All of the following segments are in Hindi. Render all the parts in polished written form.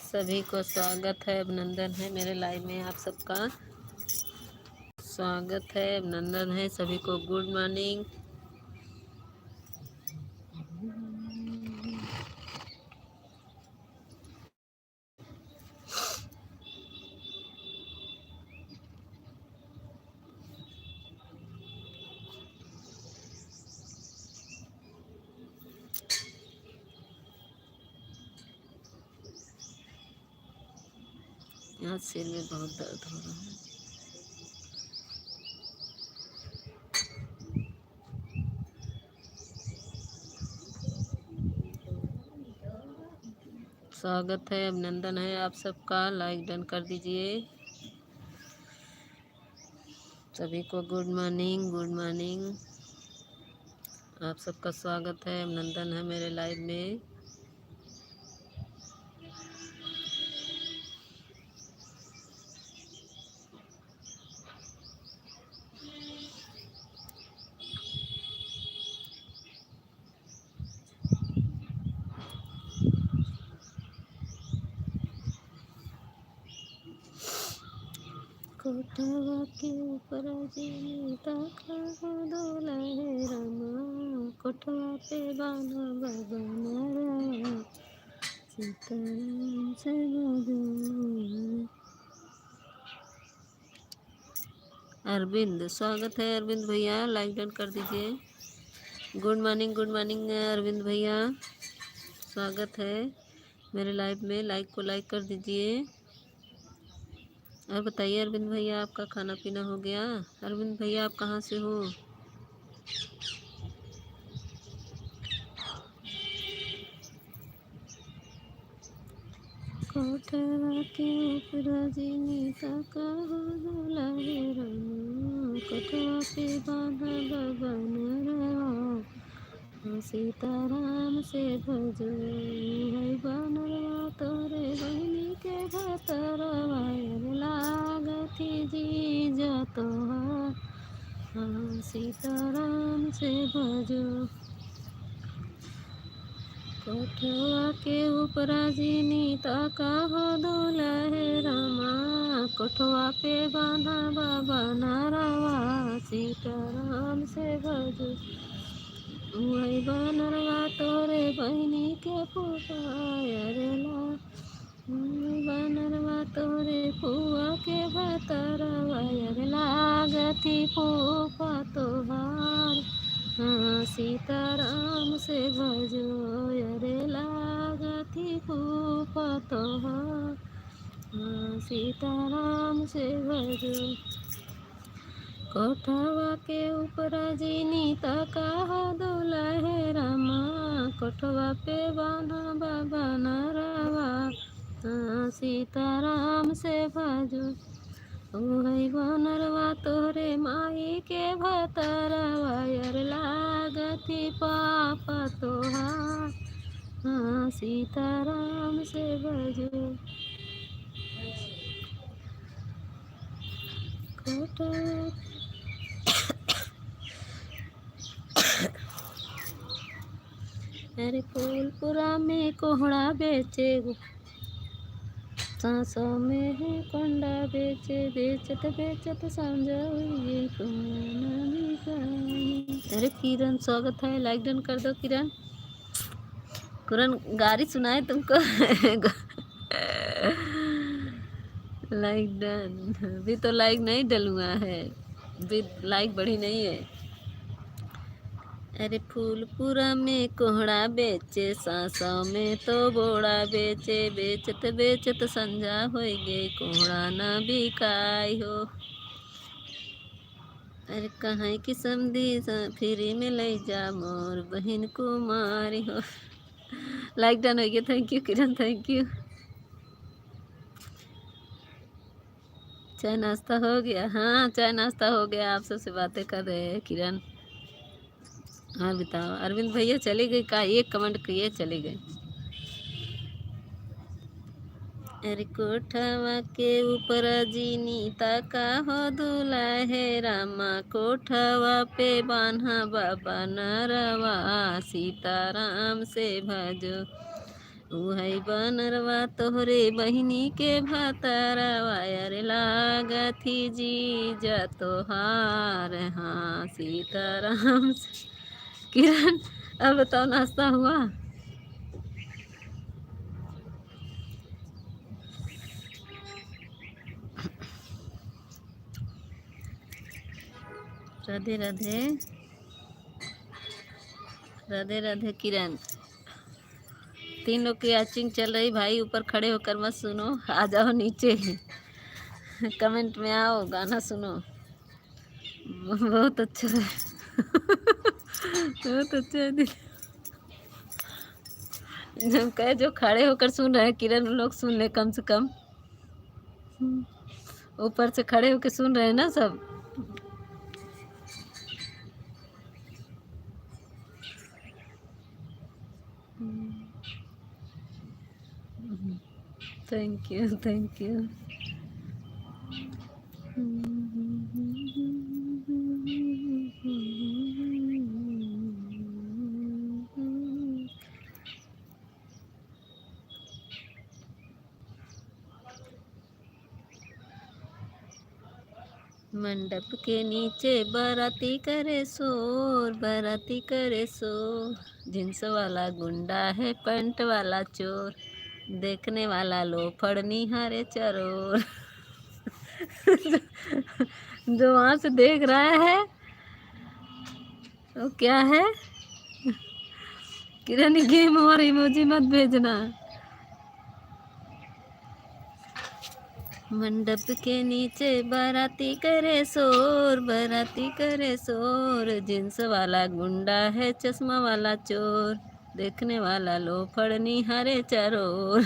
सभी को स्वागत है, अभिनंदन है मेरे लाइव में। आप सबका स्वागत है, अभिनंदन है सभी को। Good morning. यहाँ सिर में बहुत दर्द हो रहा है। स्वागत है, अभिनंदन है आप सबका। लाइक डन कर दीजिए। सभी को गुड मॉर्निंग, गुड मॉर्निंग। आप सबका स्वागत है, अभिनंदन है मेरे लाइव में। कोठवा के ऊपर जीता डोला है रामा, कोठवा पे बाना बाबा नारा, सीताराम से भजो। अरविंद, स्वागत है अरविंद भैया, लाइक डन कर दीजिए। Good morning, good morning Arvind भैया, स्वागत है मेरे लाइव में। लाइक को लाइक कर दीजिए। और बताइए अरविंद भैया, आपका खाना पीना हो गया? अरविंद भैया आप कहाँ से हो? कोठवा के ऊपर जीता डोला है रामा, कोठवा पे बांधा बाबा नारा, सीताराम से भजो। है बनरवा तोरे बहनी के भतरवा, लागती जी जातो हाँ, सीताराम से भजो। कोठवा के ऊपर जीता हो डोला है रामा, कोठवा पे बांधा बाबा नारावा, सीताराम से भजो। वही बनरवा तोरे बहनी के पुकारेला, बनरवा तोरे फुआ के भतरवा, लागती फूफा तोहार, हाँ सीताराम से भजो। अरे लागती फूफा तोहार, हाँ सीताराम से भजो। कोठवा के ऊपर जीता हो डोला है रामा, कोठवा पे बांधा बाबा नारावा, हाँ सीताराम से भजो। वही बनरवा तोरे माई के भतरवा, लागती पापा तोहार, हाँ सीताराम से भजो। अरे फूलपुरा में कोहड़ा बेचे, सांसों में है कंडा बेचे, बेचत बेचत समझो ये अरे किरण, स्वागत है, लाइक डन कर दो किरण। किरण गारी सुनाए तुमको? Like done. अभी तो लाइक नहीं डलुआ है, अभी लाइक बढ़ी नहीं है। अरे फूलपुरा में कोहड़ा बेचे, सांसों में तो बोड़ा बेचे, बेचत बेचत संझा हो गए, कोहड़ा ना बिकाई हो। अरे कहाँ की समधी फ्री में ले जा, मोर बहन को मारी हो। लाइक डन हो गया, thank you Kiran, thank you. चाय नाश्ता हो गया? हाँ चाय नाश्ता हो गया, आप सबसे बातें कर रहे हैं किरण। हाँ बताओ। अरविंद भैया चले गए का? एक कमेंट किए चले गए। अरे कोठवा के ऊपर जीता का हो दूल्हा है रामा, कोठवा पे बान्हा बाबा नरवा, सीताराम से भजो। उहई बनरवा तोहरे बहिनी के भातारवा अरे लागथी जीजा तोहार। हाँ सीताराम किरण, अब बताओ नाश्ता हुआ? राधे राधे। राधे राधे किरण। 3 लोग की मैचिंग चल रही भाई, ऊपर खड़े होकर मत सुनो, आ जाओ नीचे। कमेंट में आओ, गाना सुनो। बहुत अच्छा है। बहुत अच्छा है। जब कहे जो खड़े होकर सुन रहे हैं किरण, उन लोग सुन ले कम से कम। ऊपर से खड़े होकर सुन रहे हैं ना सब। Thank you thank you. मंडप के नीचे बाराती करे शोर, बाराती करे शोर। जींस वाला गुंडा है, पैंट वाला चोर, देखने वाला लोफड़ निहारे चरोर। जो वहां से देख रहा है वो क्या है? किरण गेम और इमोजी मत भेजना। मंडप के नीचे बाराती करे शोर, बाराती करे शोर। जींस वाला गुंडा है, चश्मा वाला चोर, देखने वाला लोफड़ निहारे चरोर।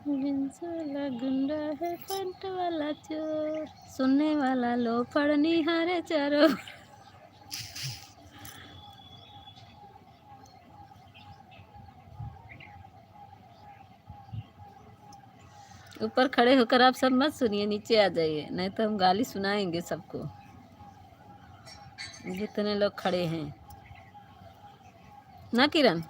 जींस वाला गुंडा है, पैंट वाला चोर, सुनने वाला लोफड़ निहारे चरोर। ऊपर खड़े होकर आप सब मत सुनिए, नीचे आ जाइए, नहीं तो हम गाली सुनाएंगे सबको, जितने लोग खड़े हैं ना Kiran.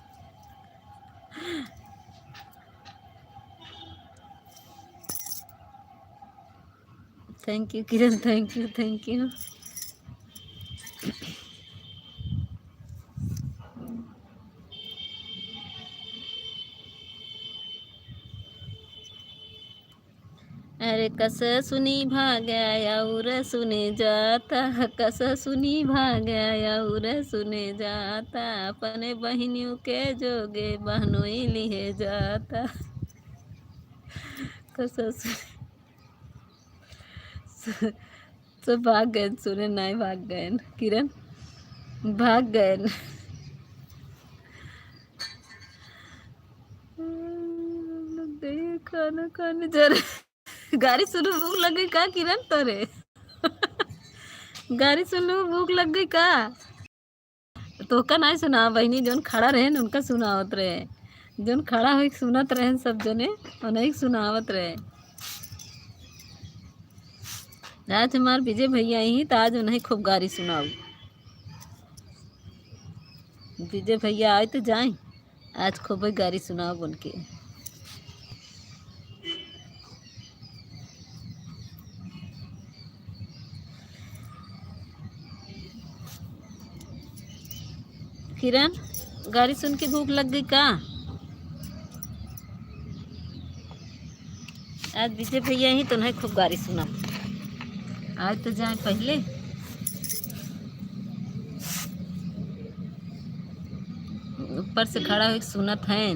Thank you Kiran, thank you thank you. अरे कस सुनी भाग्या और सुने जाता, कस सुनी भाग्या और सुने जाता, अपने बहनियों के जोगे बहनोई लिए जाता। कस सब भाग गए, सुने नहीं भाग गए किरण, भाग गए। खाना खाने जा रहे। गाड़ी सुनो भूख लग गई का किरण तोरे? गाड़ी सुनो भूख लग गई का? तो का नहीं सुना बहनी, जोन खड़ा रहे उनका सुनावत रहे, जोन खड़ा हो सुनत रहे सब जने, उन्हें सुनावत रहे। आज हमार विजय भैया ही तो आज उन्हें खूब गाड़ी सुनाऊ। विजय भैया आए तो जाए, आज खूब गाड़ी सुनाओ बन के। किरण गाड़ी सुन के भूख लग गई का? आज विजय भैया ही तो नहीं खूब गाड़ी सुना। आज तो जाए पहले। ऊपर से खड़ा हो सुनत है,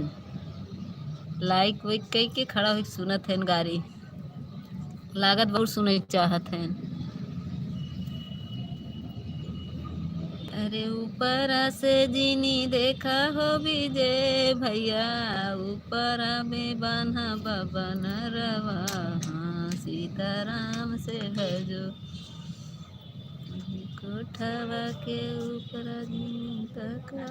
लाइक वाइक कई के खड़ा हो सुनत है गाड़ी, लागत बहुत सुने चाहत है। अरे ऊपर से जीनी देखा हो विजय भैया, ऊपर में बान्हा बबन रवा, हाँ सीताराम से भजो, कोठवा के ऊपर जीनी तका।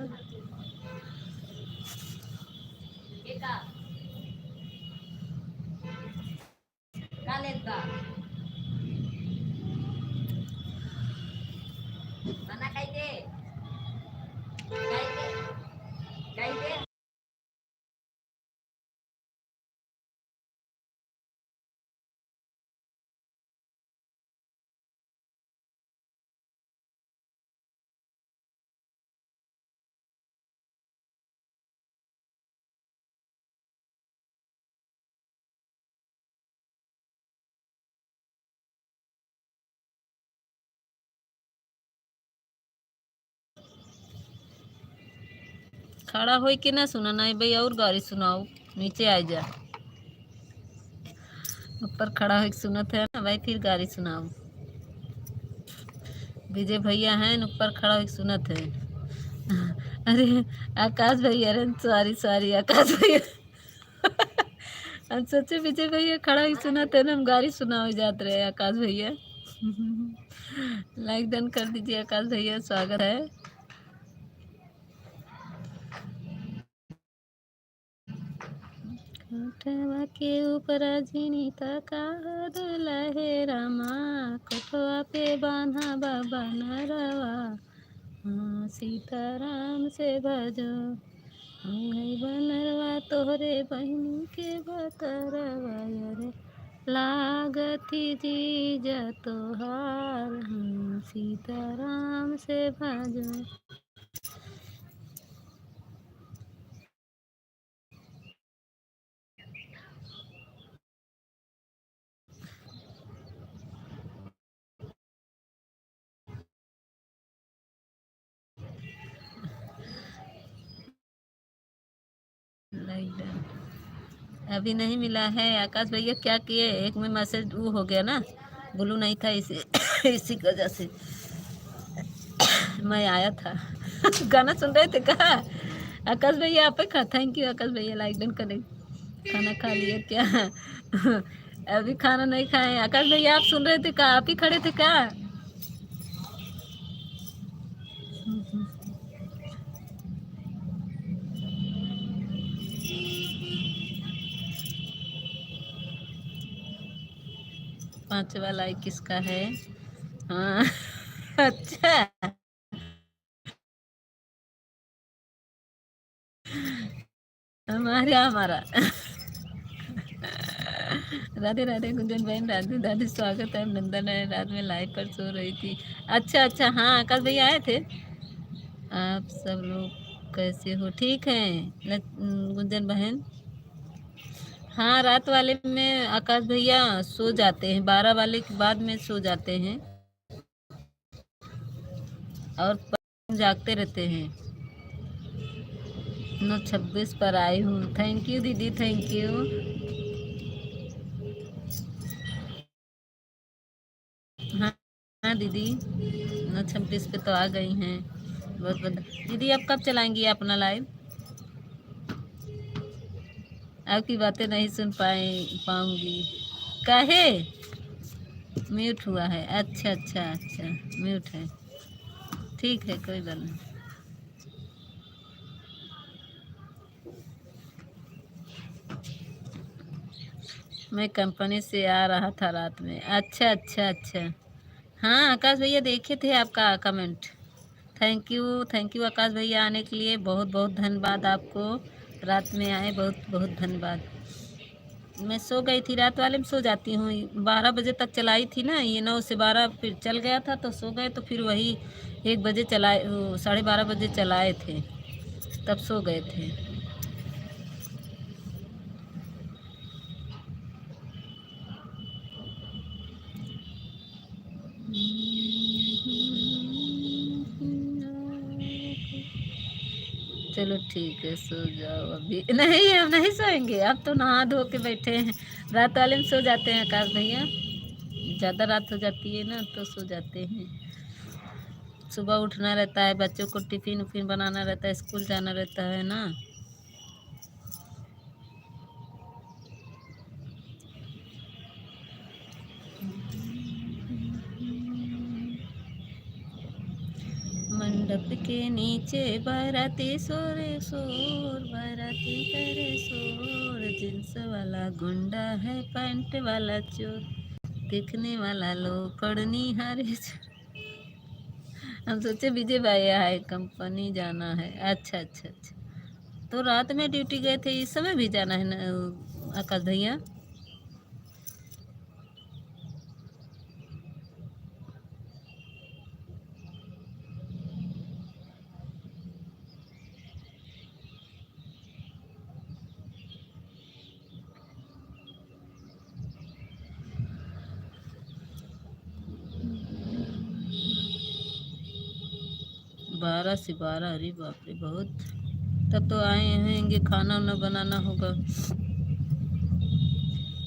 खड़ा हो के ना सुना नहीं भाई, और गाड़ी सुनाओ, नीचे आ जा। ऊपर खड़ा हो सुनत है ना भाई, फिर गाड़ी सुनाओ। विजय भैया हैं ऊपर खड़ा हो सुनत है। अरे आकाश भैया, अरे सॉरी सॉरी आकाश भैया। हम सोचे विजय भैया खड़ा ही सुनत है ना, हम गाड़ी सुनाओ जात रहे आकाश भैया। लाइक डन कर दीजिए आकाश भैया, स्वागत है। कोठवा के ऊपर झिनिता का दुल्हे रामा, कोठवा पे बांधा बाबा नरवा, हाँ सीताराम से भजो, हई बनरवा तोहरे बहनी के बतरवा, रे लागती जीजा तोहार, हाँ सीताराम से भजो। लाइक डन अभी नहीं मिला है आकाश भैया, क्या किए? एक में मैसेज वो हो गया ना, ब्लू नहीं था इसी इसी वजह से मैं आया था। गाना सुन रहे थे कहा आकाश भैया? आप खा, थैंक यू आकाश भैया, लाइक डन करें। खाना खा लिए क्या? अभी खाना नहीं खाए आकाश भैया, आप सुन रहे थे क्या? आप ही खड़े थे क्या? 5वां लाइक किसका है? हाँ। अच्छा, हमारा राधे राधे गुंजन बहन, राधे राधे, स्वागत है। नंदन है, रात में लाइव पर सो रही थी। अच्छा अच्छा, हाँ आकाश भैया आए थे। आप सब लोग कैसे हो? ठीक हैं गुंजन बहन? हाँ रात वाले में आकाश भैया सो जाते हैं, 12 वाले के बाद में सो जाते हैं और जागते रहते हैं। 9:26 पर आई हूँ। थैंक यू दीदी, थैंक यू। हाँ हाँ दीदी, 9:26 पे तो आ गई हैं। बहुत बहुत दीदी, आप कब चलाएंगी अपना लाइव? आपकी बातें नहीं सुन पाऊंगी। काहे? म्यूट हुआ है? अच्छा अच्छा अच्छा, म्यूट है, ठीक है कोई बात नहीं। मैं कंपनी से आ रहा था रात में। अच्छा अच्छा अच्छा, हाँ आकाश भैया देखे थे आपका कमेंट। थैंक यू आकाश भैया, आने के लिए बहुत बहुत धन्यवाद आपको। रात में आए, बहुत बहुत धन्यवाद। मैं सो गई थी, रात वाले में सो जाती हूँ। 12 बजे तक चलाई थी ना, ये 9 से 12 फिर चल गया था तो सो गए, तो फिर वही 1 बजे चलाए, 12:30 बजे चलाए थे, तब सो गए थे। चलो ठीक है, सो जाओ अभी। नहीं हम नहीं सोएंगे, अब तो नहा धो के बैठे हैं। रात वाले में सो जाते हैं आकाश भैया, ज़्यादा रात हो जाती है ना तो सो जाते हैं। सुबह उठना रहता है, बच्चों को टिफिन उफिन बनाना रहता है, स्कूल जाना रहता है ना। मंडप के नीचे बाराती सोरे शोर, बाराती करे शोर, जींस वाला गुंडा है, पैंट वाला चोर, दिखने वाला लो पड़नी हरे। हम सोचे विजय भाई है, कंपनी जाना है। अच्छा अच्छा अच्छा, तो रात में ड्यूटी गए थे, इस समय भी जाना है ना आकाश भैया? 12 से 12, अरे बाप रे बहुत तब तो आए होंगे, खाना वाना बनाना होगा।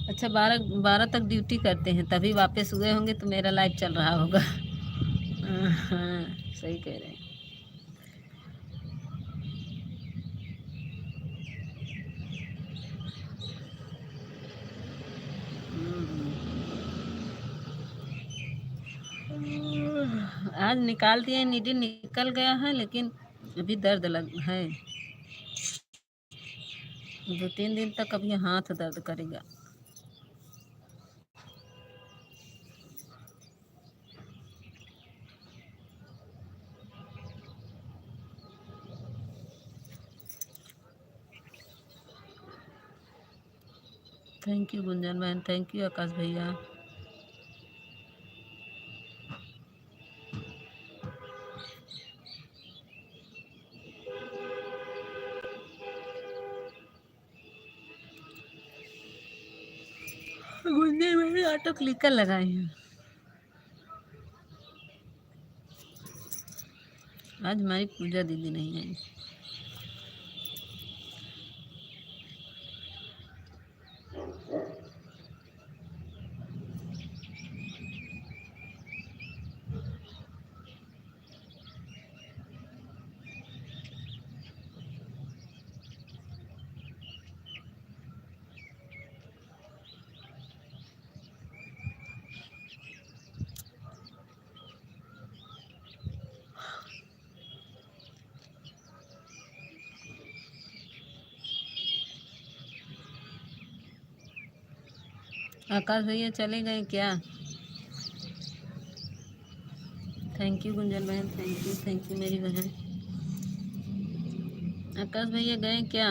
अच्छा, 12 तक ड्यूटी करते हैं, तभी वापस हुए होंगे तो मेरा लाइव चल रहा होगा। हाँ, सही कह रहे हैं। आज निकाल दिए, नीडी निकल गया है, लेकिन अभी दर्द लग है। 2-3 दिन तक अभी हाथ दर्द करेगा। थैंक यू गुंजन बहन, थैंक यू आकाश भैया। गुंजन बहन ऑटो क्लिकर लगाए हैं। आज हमारी पूजा दीदी नहीं आई। आकाश भैया चले गए क्या? थैंक यू गुंजन बहन, थैंक यू मेरी बहन। आकाश भैया गए क्या?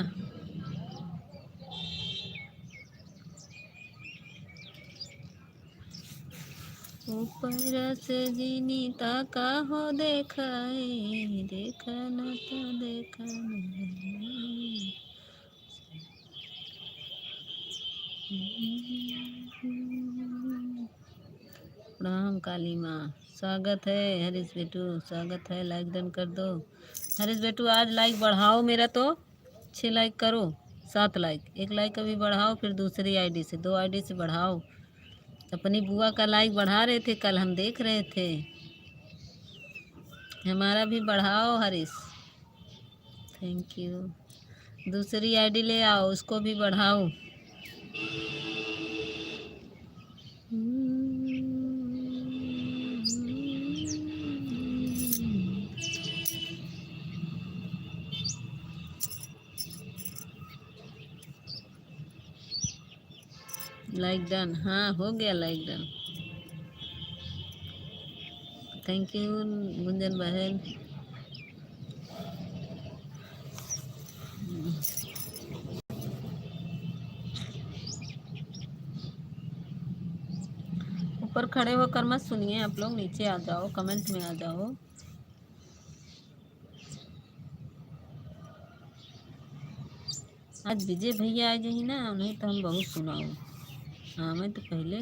ऊपर से जीनी ताका हो, देखाए देखा न तो देखा नहीं। प्रणाम काली माँ, स्वागत है हरीश बेटू, स्वागत है। लाइक डन कर दो हरीश बेटू। आज लाइक बढ़ाओ मेरा तो, 6 लाइक करो, 7 लाइक। 1 लाइक अभी बढ़ाओ, फिर दूसरी आईडी से, 2 आईडी से बढ़ाओ। अपनी बुआ का लाइक बढ़ा रहे थे, कल हम देख रहे थे। हमारा भी बढ़ाओ हरीश, थैंक यू। दूसरी आईडी ले आओ, उसको भी बढ़ाओ। लाइक डन, हाँ हो गया like done. Thank you Gunjan बहन। ऊपर खड़े होकर मत सुनिए आप लोग, नीचे आ जाओ, कमेंट में आ जाओ। आज विजय भैया आ जाइए ना, उन्हें तो हम बहुत सुनाओ। हाँ मैं तो पहले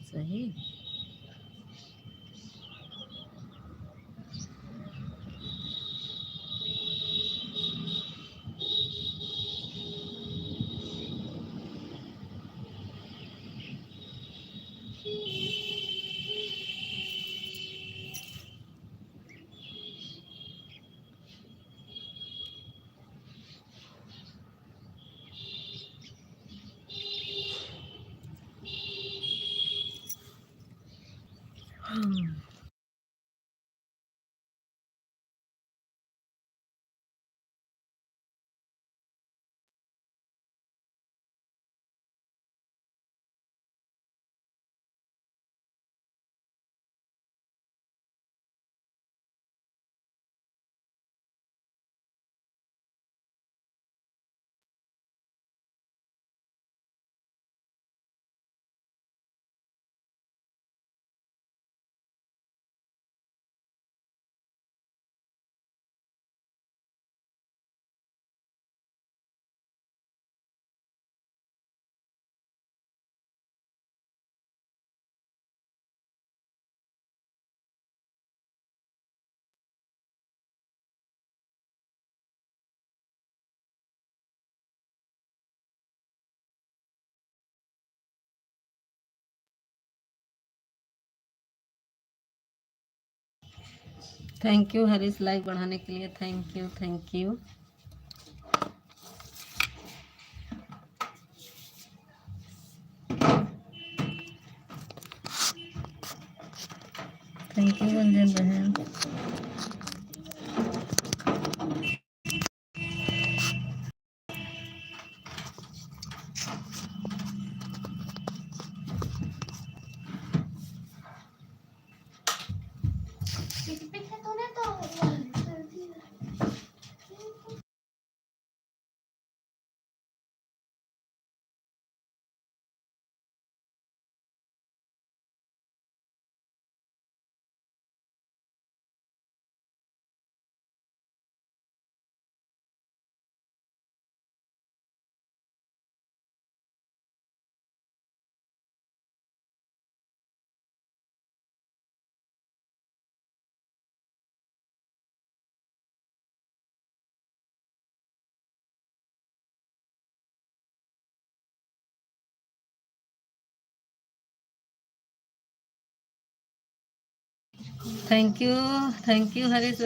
सही। थैंक यू हरीश, लाइक बढ़ाने के लिए thank you thank you. Thank you Gunjan बहन। थैंक यू हरीश,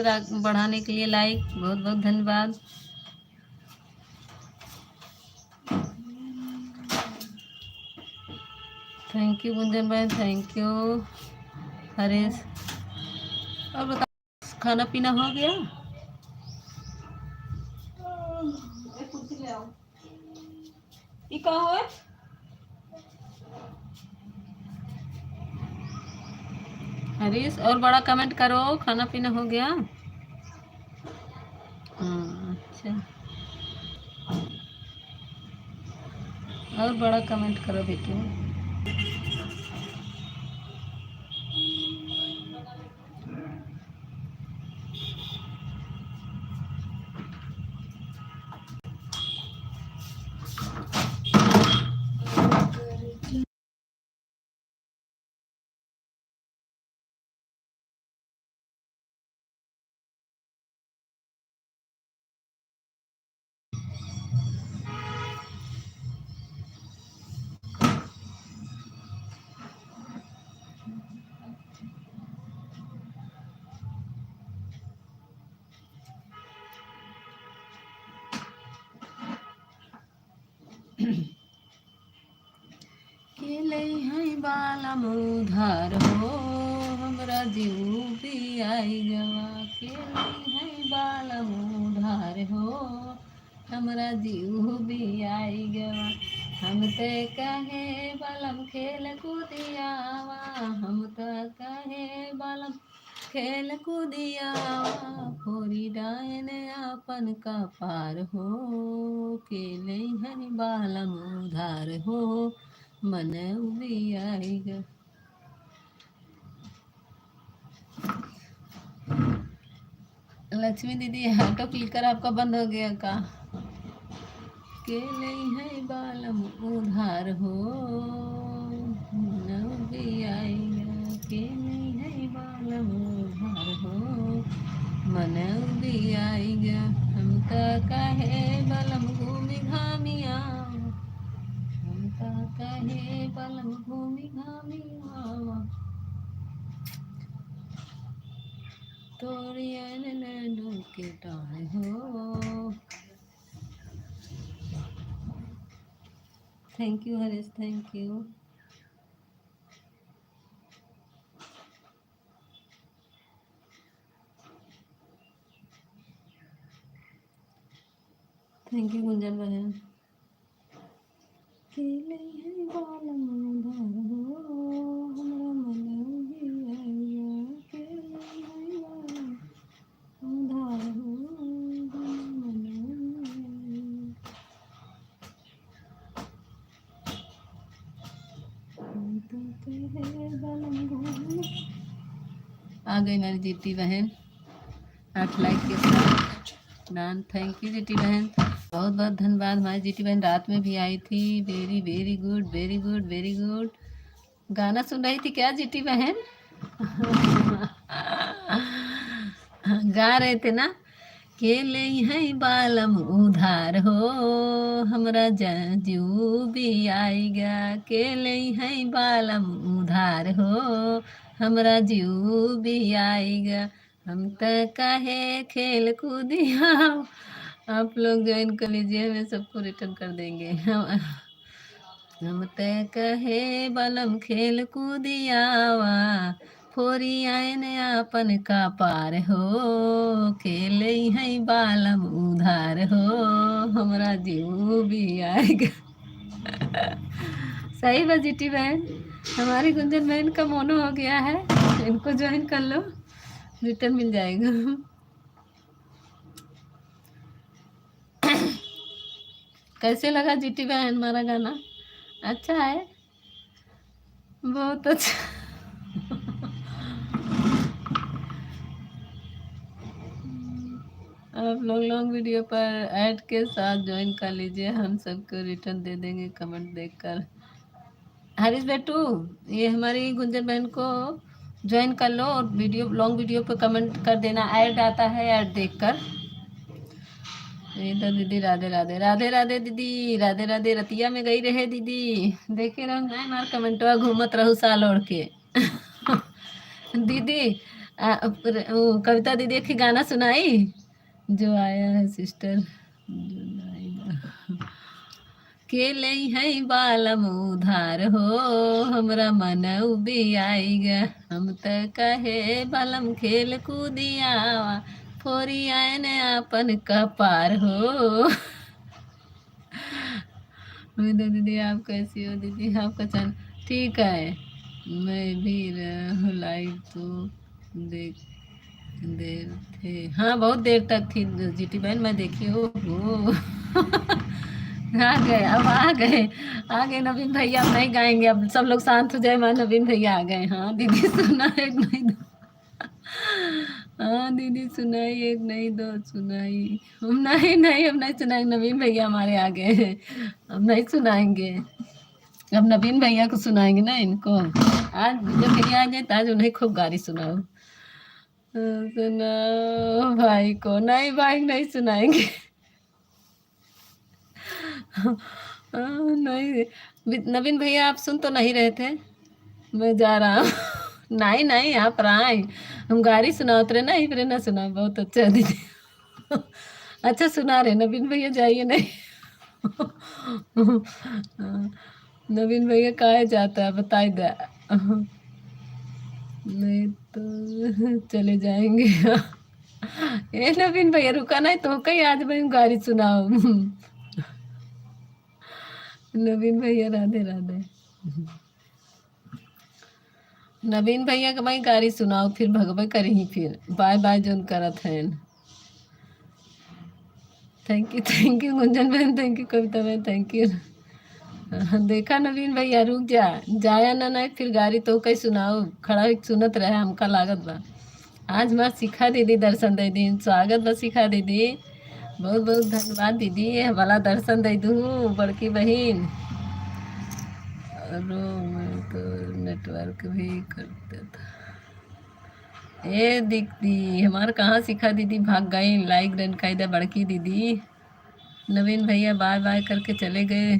बढ़ाने के लिए लाइक, बहुत बहुत धन्यवाद। थैंक यू गुंजन भाई, थैंक यू हरीश। और बताओ खाना पीना हो गया? एक कुर्सी ले आओ। ये का हो? हरीश और बड़ा कमेंट करो, खाना पीना हो गया? अच्छा, और बड़ा कमेंट करो बेटू। केले हैं बाला मुधार हो, हमरा जीव भी आई गवा। केले हैं बाला मुधार हो, हमरा जीव भी आई गवा। हम ते कहे बलम खेल कूदियावा, हम तो कहे बलम खेल कूदियावा। फोरी डायन आपन का पार हो, केले हैं बाला मुधार हो, मन भी आएगा। लक्ष्मी दीदी ऑटो क्लिकर आपका बंद हो गया का? के नहीं है बालम उधार हो, मन भी आएगा। के नहीं है बालम उधार हो, मन भी आएगा। हम तो कहे बलम घूमी घामिया, हम तो कहे बलम घूमी घामिया। तोरिया ने के टाए हो। Thank you Harish, thank you. Thank you Gunjan बहन। केले हैं बालम उधार हो, हमरा मन भी आया। केले हैं बालम उधार हो, हमरा मन भी आया। हम तो कहे बालम घूमने। आ गई मेरी जीती बहन 8 लाइक के साथ डन। थैंक यू जीती बहन, बहुत बहुत धन्यवाद। हमारी जीती बहन रात में भी आई थी। Very very good very good very good. गाना सुन रही थी क्या जीती बहन? गा रहे थे ना, केले हैं बालम उधार हो, हमरा जीव भी आएगा। केले हैं बालम उधार हो, हमरा जीव भी आएगा। हम तो काहे खेल कूदिया। आप लोग ज्वाइन कर लीजिए, मैं सबको रिटर्न कर देंगे। हम तो कहे बलम खेल कूदियावा, फोरी आयन आपन का पार हो, खेले है बालम उधार हो, हमरा जीव भी आएगा। सही बजीटी बहन, हमारी गुंजन बहन का मोनो हो गया है, इनको ज्वाइन कर लो, रिटर्न मिल जाएगा। कैसे लगा जीटी बहन हमारा गाना? अच्छा है, बहुत अच्छा। आप लोग लॉन्ग वीडियो पर ऐड के साथ ज्वाइन कर लीजिए, हम सबको रिटर्न दे देंगे कमेंट देखकर। हरीश बेटू, ये हमारी गुंजन बहन को ज्वाइन कर लो और वीडियो लॉन्ग वीडियो पे कमेंट कर देना, ऐड आता है ऐड देखकर। तो दीदी राधे राधे, राधे राधे दीदी, राधे राधे, रतिया में गई रहे दीदी, देखे रहो ना मार कमेंटवा, घूमत रहू साल ओढ़ के। दीदी कविता दीदी की गाना सुनाई, जो आया है सिस्टर, के लई है बालम उधार हो, हमरा मन उबी आएगा, हम तो कहे बालम खेल कूदिया, फोरी आयन आपन कपार हो। दीदी दीदी आप कैसी हो दीदी, आपका चैनल ठीक है, मैं भी लाइव तो देख देर थे, हाँ बहुत देर तक थी जीटी बहन, मैं देखी हूँ। आ गए, अब आ गए नवीन भैया, अब नहीं गाएंगे, अब सब लोग शांत हो जाए, मैं नवीन भैया आ गए। हाँ दीदी सुना, एक नहीं दो, हाँ दीदी सुनाई, एक नहीं दो सुनाई, हम नहीं नहीं हम नहीं सुनाएंगे, नवीन भैया हमारे आ गए हैं, हम नहीं सुनाएंगे, अब नवीन भैया को सुनाएंगे ना इनको। आज जब भैया आ जाए तो आज उन्हें खूब गारी सुनाओ। सुनाओ भाई को, नहीं भाई नहीं सुनाएंगे। नहीं, नवीन भैया आप सुन तो नहीं रहे थे, मैं जा रहा हूँ। नहीं नहीं आप आए, हम गाड़ी सुना उतरे ना, ही फिर ना सुना, बहुत अच्छा दीदी। अच्छा सुना रहे नवीन भैया, जाइए नहीं। नवीन भैया कहाँ जाता है बताई दे, नहीं तो चले जाएंगे। ए नवीन भैया रुका नहीं तो कहीं, आज मैं गाड़ी सुनाओ। नवीन भैया राधे राधे, नवीन भैया के भाई गाड़ी सुनाओ, फिर भगवे करी, फिर बाय बाय जोन करत हैं। थैंक यू गुंजन बहन, थैंक यू कविता बहन, थैंक यू। देखा नवीन भैया रुक जा, जाया ना नहीं फिर गाड़ी तो कहीं सुनाओ, खड़ा एक सुनत रहे, हमका लागत बा। आज मैं सिखा दीदी दर्शन दे दी, स्वागत बा सिखा दीदी, बहुत बहुत धन्यवाद दीदी, ये वाला दर्शन दे दूँ बड़की बहन। रो मैं तो नेटवर्क भी करते था, ए दीदी हमारे कहाँ सिखा दीदी, भाग गई, लाइक डन का इधर बड़की दीदी। नवीन भैया बाय बाय करके चले गए,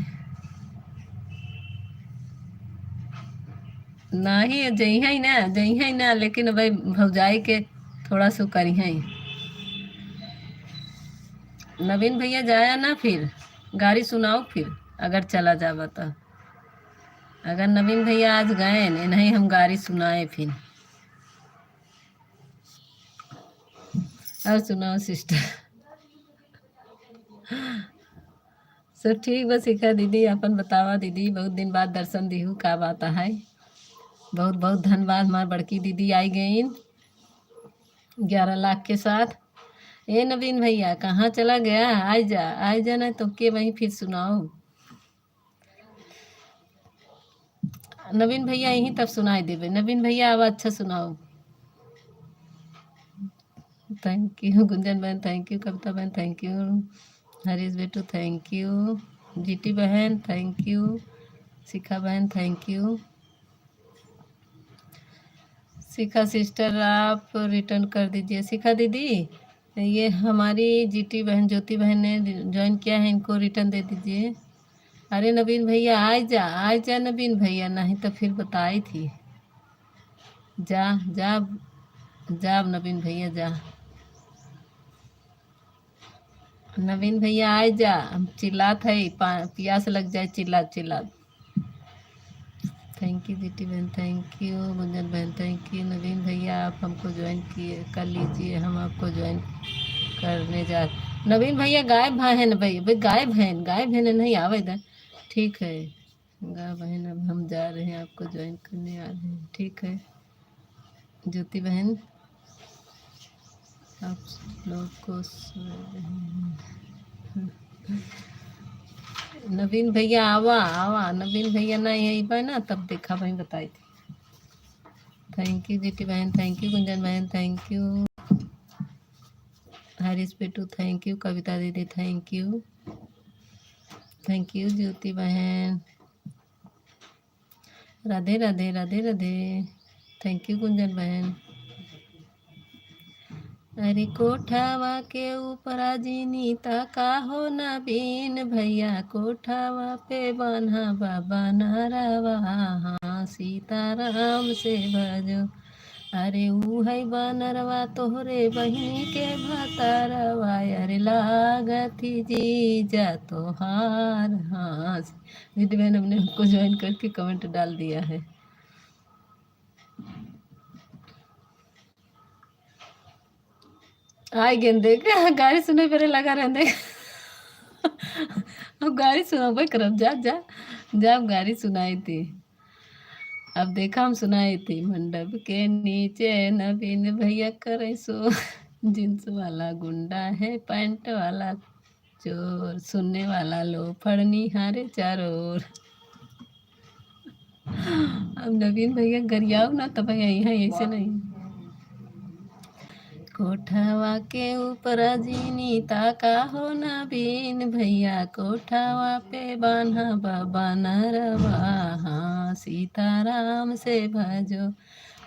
नहीं जई है ना, लेकिन भाई भौजाई के थोड़ा सो करी है। नवीन भैया जाया ना, फिर गाड़ी सुनाओ, फिर अगर चला जावा तो, अगर नवीन भैया आज गए नहीं हम गाड़ी सुनाए फिर, और सुनाओ सिस्टर। सब ठीक बस सिखा दीदी, अपन बतावा दीदी, बहुत दिन बाद दर्शन दी हूँ, का बात है, बहुत बहुत धन्यवाद, हमारी बड़की दीदी आई गई 11 लाख के साथ। ए नवीन भैया कहाँ चला गया, आ जा ना तो के वहीं फिर सुनाओ। नवीन भैया यहीं तब सुनाई देवे, नवीन भैया अब अच्छा सुनाओ। थैंक यू गुंजन बहन, थैंक यू कविता बहन, थैंक यू हरीश बेटू, थैंक यू जीटी बहन, थैंक यू शिखा बहन, थैंक यू शिखा सिस्टर, आप रिटर्न कर दीजिए। शिखा दीदी ये हमारी जीटी बहन ज्योति बहन ने ज्वाइन किया है, इनको रिटर्न दे दीजिए। अरे नवीन भैया आ जा नवीन भैया, नहीं तो फिर बताई थी, जा जा जा अब नवीन भैया जा, नवीन भैया आए जा, हम चिल्लात है, प्यास लग जाए चिल्ला चिल्ला। थैंक यू दीदी बहन, थैंक यू गुंजन बहन, थैंक यू नवीन भैया, आप हमको ज्वाइन किए कर लीजिए, हम आपको ज्वाइन करने जा। नवीन भैया गायब है ना भाई, भाई गायब है ना, नहीं आवे इधर। ठीक है गा बहन, अब हम जा रहे हैं, आपको ज्वाइन करने आ रहे हैं, ठीक है। ज्योति बहन आप लोग को सुन रहे हैं। नवीन भैया आवा आवा, नवीन भैया ना यही बा ना, तब देखा भाई बताई थी। थैंक यू जीटी बहन, थैंक यू गुंजन बहन, थैंक यू हरीश पेटू, थैंक यू कविता दीदी, थैंक यू ज्योति बहन, राधे राधे राधे राधे, थैंक यू गुंजन बहन। अरे कोठावा के ऊपर जीनी का हो नवीन भैया, कोठावा पे बना बाबा नारावा, हाँ सीताराम से भजो। अरे ऊ है बनरवा तोहरे बहिनी के भतारवा, अरे लागती जीजा तोहार, हाँ दीदी बहन हमने हमको ज्वाइन करके कमेंट डाल दिया है। आए गेंदे गाड़ी सुने पर लगा रहने। अब गाड़ी सुनाबे करब, जा जा जा, अब गाड़ी सुनाई थी, अब देखा हम सुनाई थी। मंडप के नीचे नवीन भैया करे सो, जींस वाला गुंडा है पैंट वाला चोर, सुनने वाला लो फड़नी हारे चारों ओर। अब नवीन भैया गरियाओ ना, तब यही है, ऐसे नहीं। कोठावा के ऊपर जीनी ताका हो नवीन भैया, कोठावा पे बान्हा बाबा नरवा, हाँ सीताराम से भजो।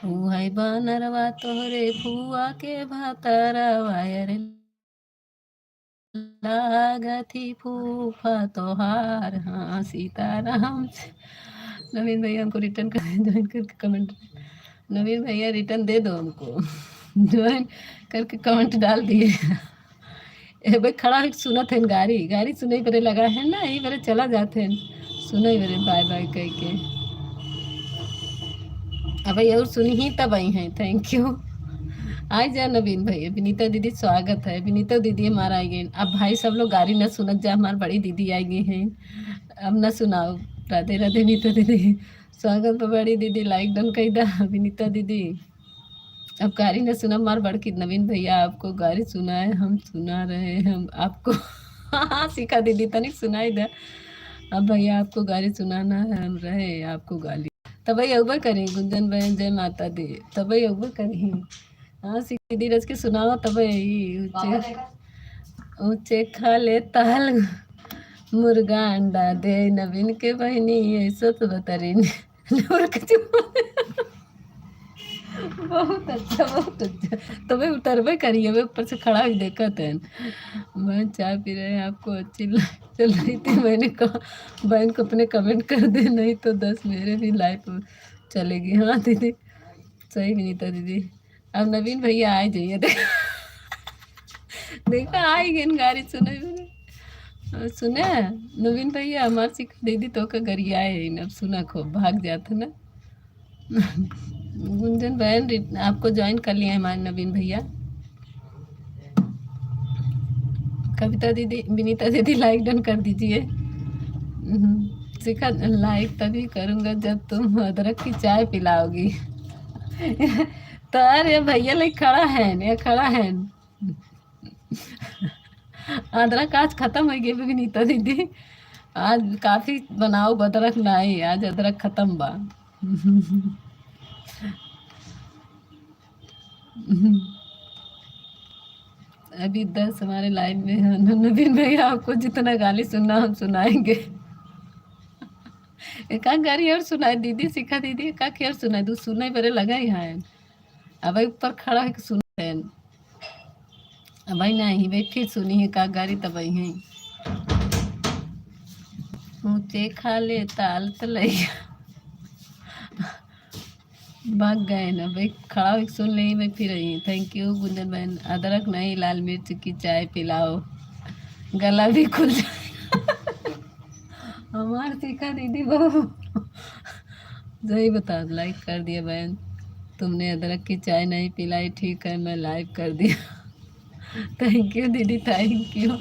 ऊ है बनरवा तोहरे फुआ के भतरवा, अरे लागथी फूफा तोहार, हाँ सीताराम से। नवीन भैया हमको रिटर्न कर ज्वाइन करके कमेंट, नवीन भैया रिटर्न दे दो हमको, ज्वाइन करके कमेंट डाल दिए। ए भाई खड़ा है सुनत है, गाड़ी सुने बरे लगा है ना, यही बरे चला जाते हैं, सुनो ही बरे बाय बाय कह के। अब भाई और सुनी ही तब आई हैं, थैंक यू। आए जा नवीन भैया, विनीता दीदी स्वागत है, विनीता दीदी हमारा आई गई। अब भाई सब लोग गाड़ी न सुनत जा, हमारी बड़ी दीदी आई गई हैं, अब न सुनाओ। राधे राधे विनीता दीदी, स्वागत है बड़ी दीदी, लाइक डन कही दा विनीता दीदी। अब गाड़ी न सुना मार बड़की, नवीन भैया आपको गाड़ी सुनाए, हम सुना रहे हैं हम आपको। हाँ सीखा दीदी तनिक सुनाई दे। अब भैया आपको गाड़ी सुनाना है, हम रहे आपको गाली, तब भाई अवबर करें गुंजन बहन, जय माता दी, तब भाई अवबर करें। हाँ सीधी रच के सुनाओ, तब यही ऊंचे ऊंचे खा ले ताल, मुर्गा अंडा दे, नवीन के बहनी ऐसा तो बतरीन। बहुत अच्छा बहुत अच्छा, तभी उतरबे करिए, वे ऊपर से खड़ा भी देखा था। मैं चाय पी रहे हैं, आपको अच्छी चल रही थी, मैंने कहा बहन को अपने कमेंट कर दे, नहीं तो 10 मेरे भी लाइफ चलेगी। हाँ दीदी सही विनीता दीदी। अब नवीन भैया आ जाइए, देखा आई गए गाड़ी सुने सुने नवीन भैया हमारे सिखा दीदी तो का गरिया है, अब सुना खूब भाग जाता ना। गुंजन बहन आपको ज्वाइन कर लिया है हमारे नवीन भैया। कविता दीदी विनीता दीदी लाइक डन कर दीजिए। सिखा लाइक तभी करूँगा जब तुम अदरक की चाय पिलाओगी। तो अरे भैया लाइक खड़ा है, ये खड़ा है। अदरक आज खत्म हो गई विनीता दीदी, आज काफी बनाओ अदरक नहीं, आज अदरक खत्म बा। अभी 10 हमारे लाइन में है। नवीन भैया आपको जितना गाली सुनना हम सुनाएंगे। एक गाड़ी और सुनाए दीदी, सिखा दीदी का क्या सुनाए, तू सुनाई बड़े लगा ही है। अब ऊपर खड़ा है सुन भाई नहीं भाई, फिर सुनी है का गाड़ी तब है। ऊंचे खा ले ताल तलैया, भाग गए ना भाई, खड़ा होके सुन ली मैं फिर आई। थैंक यू गुंजन बहन। अदरक नहीं लाल मिर्च की चाय पिलाओ, गला भी खुल जाए। हमार सीखा दीदी बहु। सही बता, लाइक कर दिया बहन। तुमने अदरक की चाय नहीं पिलाई, ठीक है मैं लाइक कर दिया। थैंक यू दीदी, thank you.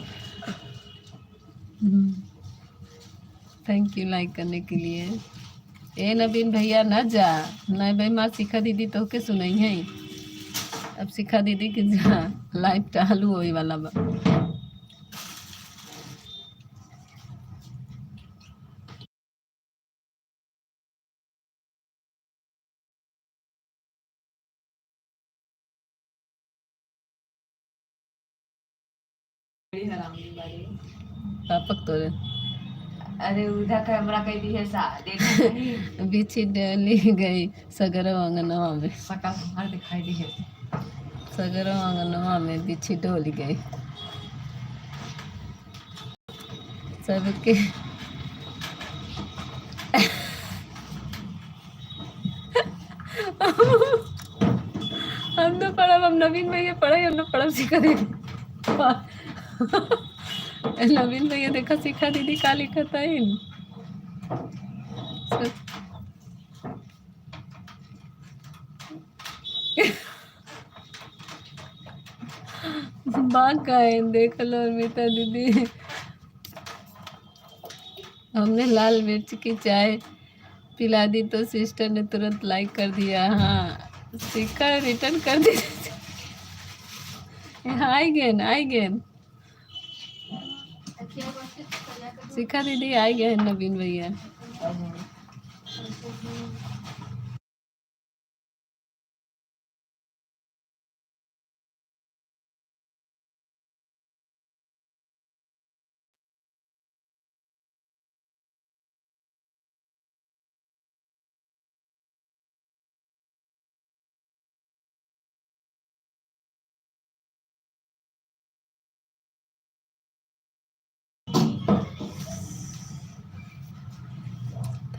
Thank you like करने के लिए। ए नवीन भैया न जा, नहीं भाई माँ शिखा दीदी तो के सुनई है। अब शिखा दीदी की जा लाइव चालू होई वाला बा। पापक तोरे अरे उधर कैमरा कहीं भी है सा देखा नहीं। बिछी डली गई सगरो अंगनवा में, सका हर दिखाई दी है। सगरो अंगनवा में बिछी डोली गई सबके। हम तो पढ़ब, हम नवीन भैया पढ़े, हम तो पढ़ब सीखा दीदी। नवीन भैया देखा सीखा दीदी का लिखत है। भाग गए देख लो अमिता दीदी। हमने लाल मिर्च की चाय पिला दी तो सिस्टर ने तुरंत लाइक कर दिया। हाँ सीखा रिटर्न कर दी। I gain I gain. शिखा दीदी आई गए नवीन भैया।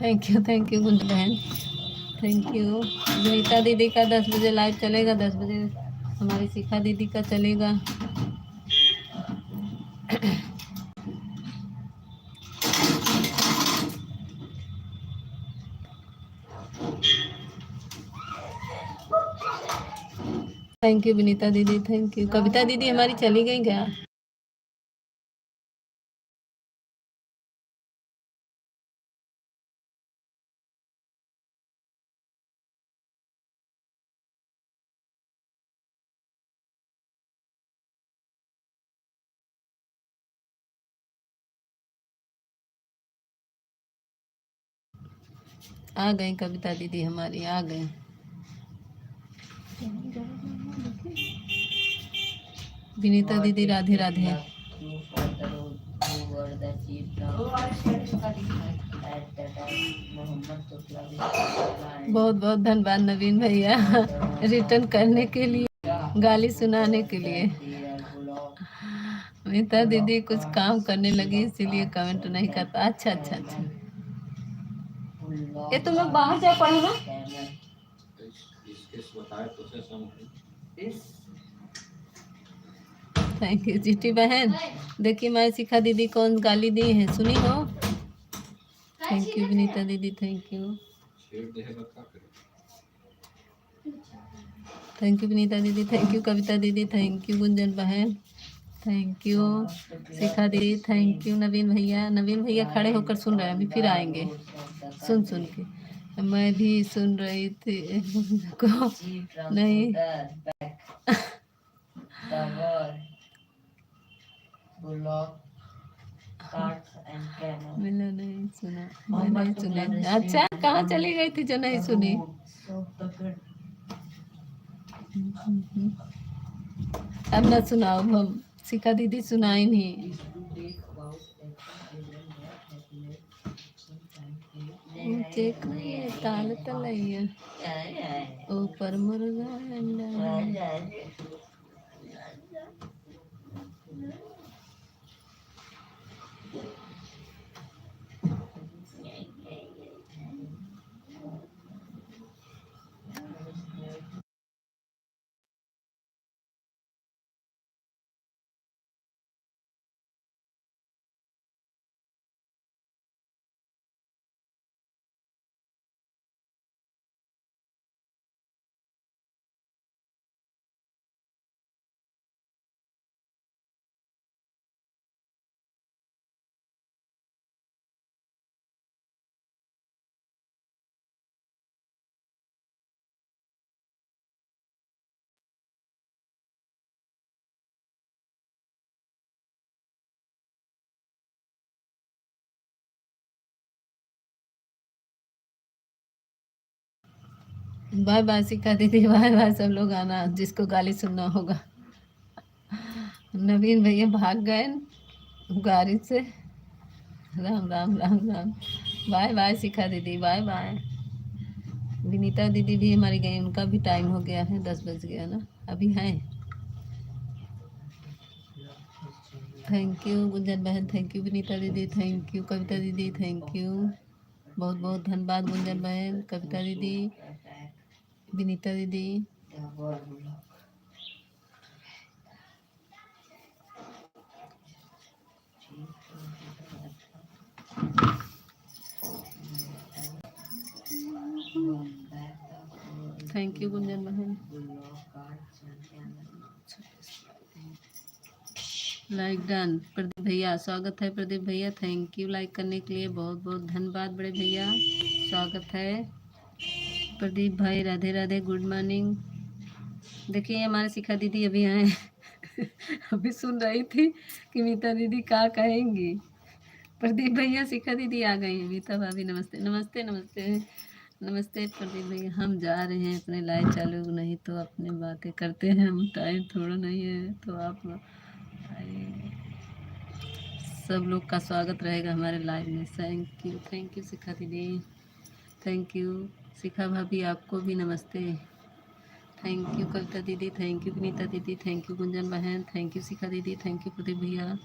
थैंक यू गुंज बहन, थैंक यू। गीता दीदी का 10 बजे लाइव चलेगा, 10 बजे हमारी शिखा दीदी का चलेगा। थैंक यू विनीता दीदी, थैंक यू। कविता दीदी हमारी चली गई क्या? आ गई कविता दीदी हमारी, आ गई। विनीता दीदी राधे राधे। बहुत बहुत धन्यवाद नवीन भैया रिटर्न करने के लिए, गाली सुनाने के लिए। विनीता दीदी कुछ काम करने लगी इसीलिए कमेंट नहीं करता। अच्छा अच्छा अच्छा, ये तुम लोग बाहर जा पड़े ना। थैंक यू जीटी बहन। देखिए मैं शिखा दीदी कौन गाली दी है, सुनी हो। थैंक यू विनीता दीदी, thank you. Thank you Vinita दीदी, थैंक यू कविता दीदी, थैंक यू गुंजन बहन, थैंक यू शिखा दीदी, थैंक यू नवीन भैया। नवीन भैया खड़े होकर सुन रहे हैं, अभी फिर आएंगे सुन सुन के। मैं भी सुन रही थी को नहीं मैंने नहीं सुना, मैं नहीं सुनी। अच्छा कहाँ चली गई थी जो नहीं सुनी? अब ना सुनाओ, हम शिखा दीदी सुनाई नहीं। ऊंचे ताल तलैया ऊपर मुर्गा अंडा। बाय बाय सिखा दीदी, बाय बाय सब लोग आना जिसको गाली सुनना होगा। नवीन भैया भाग गए गाड़ी से। राम राम राम राम। बाय बाय शिखा दीदी, बाय बाय। विनीता दीदी भी हमारी गई, उनका भी टाइम हो गया है, 10 बज गया ना अभी है। थैंक यू गुंजन बहन, थैंक यू विनीता दीदी, थैंक यू कविता दीदी, थैंक यू बहुत बहुत धन्यवाद गुंजन बहन, कविता दीदी, विनीता दीदी। थैंक यू गुंजन बहन। Like done. प्रदीप भैया स्वागत है, प्रदीप भैया थैंक यू लाइक करने के लिए, बहुत बहुत धन्यवाद बड़े भैया, स्वागत है। प्रदीप भाई राधे राधे, गुड मॉर्निंग। देखिए हमारे शिखा दीदी अभी आए। अभी सुन रही थी कि मीता दीदी क्या कहेंगी। प्रदीप भैया शिखा दीदी आ गई हैं। मीता भाभी नमस्ते नमस्ते नमस्ते नमस्ते। प्रदीप भैया हम जा रहे हैं अपने लाइव चालू, नहीं तो अपनी बातें करते हैं हम, टाइम थोड़ा नहीं है तो आप आइए। सब लोग का स्वागत रहेगा हमारे लाइव में। थैंक यू शिखा दीदी, थैंक यू शिखा भाभी, आपको भी नमस्ते। थैंक यू कविता दीदी, थैंक यू विनीता दीदी, थैंक यू गुंजन बहन, थैंक यू शिखा दीदी, थैंक यू प्रदीप भैया,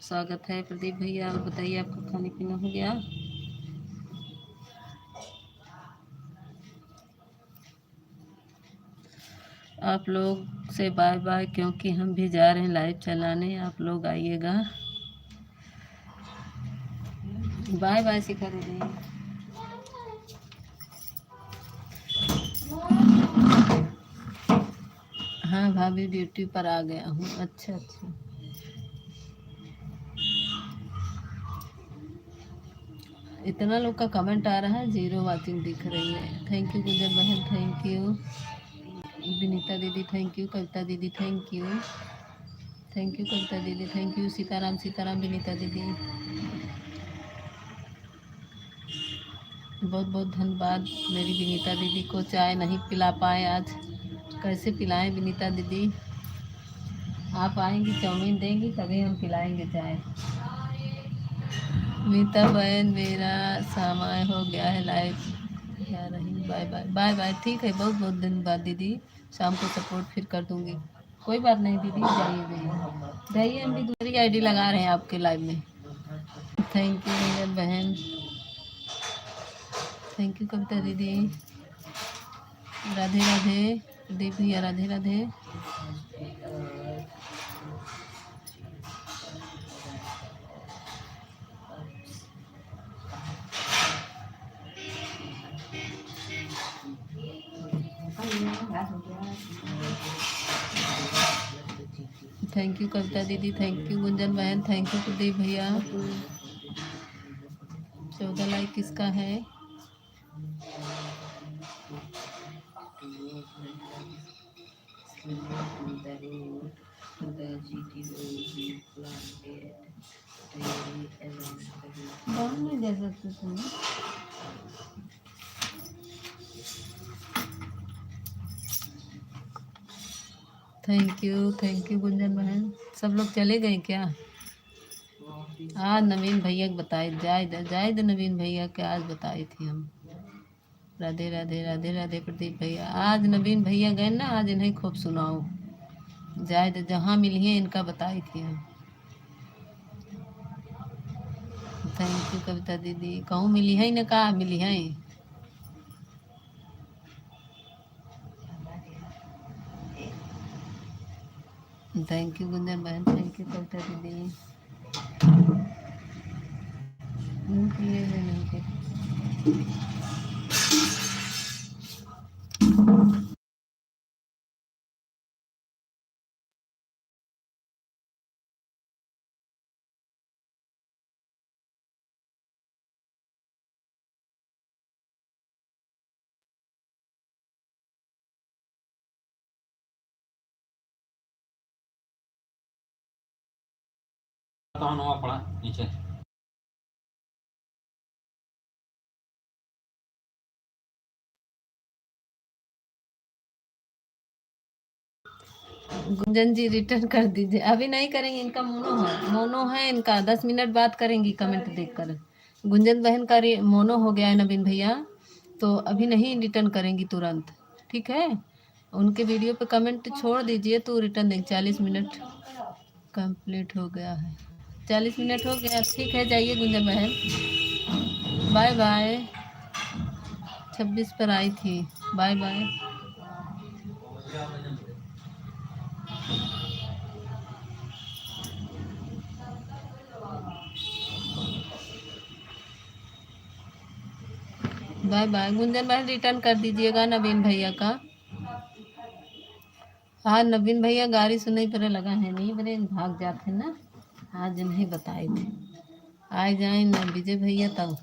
स्वागत है प्रदीप भैया। और बताइए आपका खाने पीना हो गया? आप लोग से बाय बाय, क्योंकि हम भी जा रहे हैं लाइव चलाने, आप लोग आइएगा। बाय बाय शिखा दीदी। हाँ भाभी ड्यूटी पर आ गया हूँ। अच्छा अच्छा, इतना लोग का कमेंट आ रहा है, 0 वाचिंग दिख रही है। थैंक यू गुंजन बहन, थैंक यू विनीता दीदी, थैंक यू कविता दीदी, थैंक यू कविता दीदी, थैंक यू सीताराम सीताराम विनीता दीदी, बहुत बहुत धन्यवाद। मेरी विनीता दीदी को चाय नहीं पिला पाए आज, कैसे पिलाएं विनीता दीदी? आप आएंगी चाउमीन देंगी तभी हम पिलाएंगे चाय। मीता बहन मेरा समय हो गया है, लाइव जा रही, बाय बाय बाय बाय। ठीक है, बहुत बहुत धन्यवाद दीदी, शाम को सपोर्ट फिर कर दूंगी। कोई बात नहीं दीदी, जाइए जाइए जाइए, हम भी दूसरी आईडी लगा रहे हैं आपके लाइव में। थैंक यू गुंजन बहन, थैंक यू कविता दीदी, राधे राधे प्रदीप भैया, राधे राधे। थैंक यू कविता दीदी, थैंक यू गुंजन बहन, थैंक यू प्रदीप भैया। 14 लाइक किसका है? नहीं दे सकते तुम। थैंक यू गुंजन बहन। सब लोग चले गए क्या? आज नवीन भैया बताए, जायद नवीन भैया के आज बताई थी हम। राधे राधे राधे राधे प्रदीप भैया, आज नवीन भैया गए ना, आज इन्हें खूब सुनाओ। जायद जहाँ मिली है इनका बताई थी हम। थैंक यू कविता दीदी, कहूँ मिली है न, कहा मिली है? थैंक यू गुंजन बहन, थैंक यू कविता दीदी। नहीं के पड़ा नीचे। गुंजन जी रिटर्न कर दीजिए। अभी नहीं करेंगे, इनका मोनो है इनका, 10 मिनट बात करेंगी कमेंट देखकर। गुंजन बहन का मोनो हो गया है नवीन भैया, तो अभी नहीं रिटर्न करेंगी तुरंत, ठीक है। उनके वीडियो पे कमेंट छोड़ दीजिए तो रिटर्न देंगे। 40 मिनट कंप्लीट हो गया है, 40 मिनट हो गया, ठीक है। जाइए गुंजन बहन, बाय बाय। 26 पर आई थी, bye bye. Bye bye. Gunjan बहन रिटर्न कर दीजिएगा नवीन भैया का। हाँ नवीन भैया गाड़ी सुनने पर लगा है, नहीं बड़े भाग जाते ना, आज नहीं बताए थे। आ जाए ना विजय भैया, तब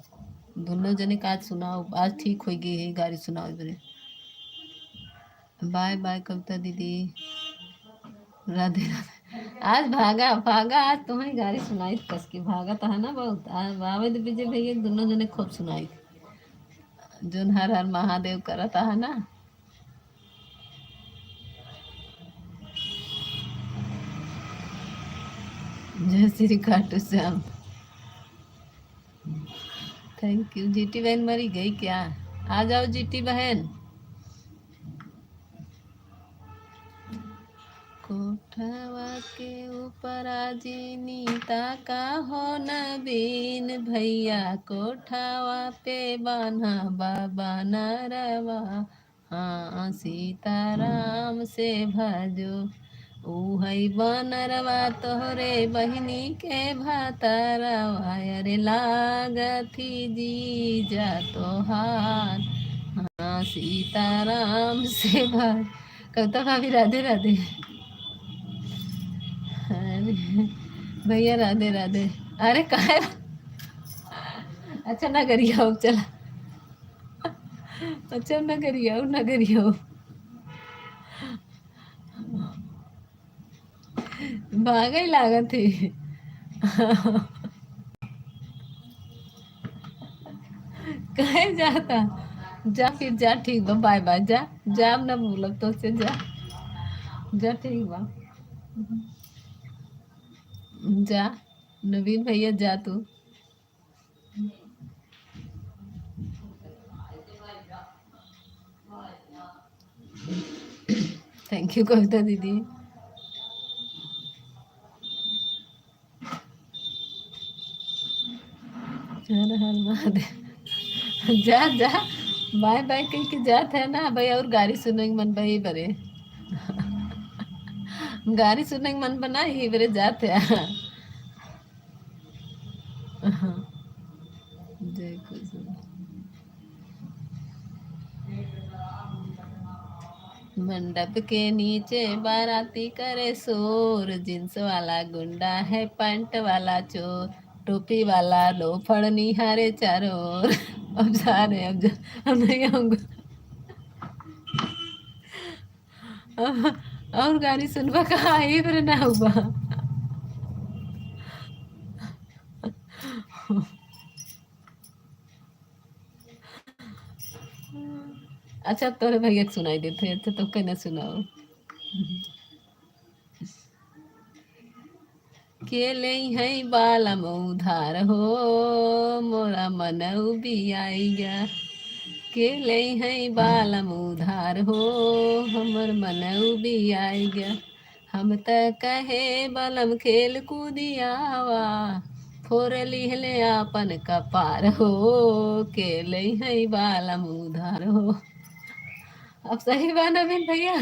दोनों जने का आज सुनाओ, आज ठीक हो गई है गाड़ी सुनाओ बड़े। बाय बाय कविता दीदी, राधे राधे। आज भागा भागा, आज तुम्हें गाड़ी सुनाई कस की, भागा था ना बहुत। आज बाबे विजय भैया दोनों जने खूब सुनाई थी, जो हर हर महादेव करता है ना। जय Shri Khatu Shyam. Thank you. GT बहन मरी गई क्या? आ जाओ जीटी बहन। कोठवा के ऊपर आजीनी ताका हो नवीन भैया, कोठवा पे बान्हा बाबा नरवा, हाँ सीताराम से भजो। उहई बनरवा तोहरे बहिनी के भातरवा, अरे लागथी जीजा तोहार, हाँ सीताराम से भज। कविता भाभी राधे राधे। अरे भैया राधे राधे। अरे काहे, अच्छा ना करिए चला, अच्छा ना करिए। भागा ही लागत है। कहे जाता, जा फिर जा, ठीक बा, बाय बाय। जा जा, अब ना बोलब तो से, जा जा, ठीक बा, जा नवीन भैया जा तू। थैंक यू कविता दीदी। हर हर महादेव। जा जा, बाय बाय कह के जात है ना भाई, और गाड़ी सुने मन भाई बरे। गाड़ी सुनने मन बना ही बरे जाते हैं। देखो मंडप के नीचे बाराती करे शोर, जींस वाला गुंडा है पैंट वाला चोर, टोपी वाला लोफड़ निहारे चारों ओर। अब जा रहे, अब नहीं आऊंगा। और गाड़ी सुनवा कहाँ आई फिर ना हुआ। अच्छा तोरे भैया के सुनाई देते, अच्छा तो कहना सुनाओ। के ले है बालम उधार हो, मोरा मन आई गया। के ले है बालम उधार हो, हमर मन आई गया। हम त कहे बलम खेल कूदियावा, फोर लिहले आपन कपार हो, के ले है बालम उधार हो। अब सही बा नवीन भैया।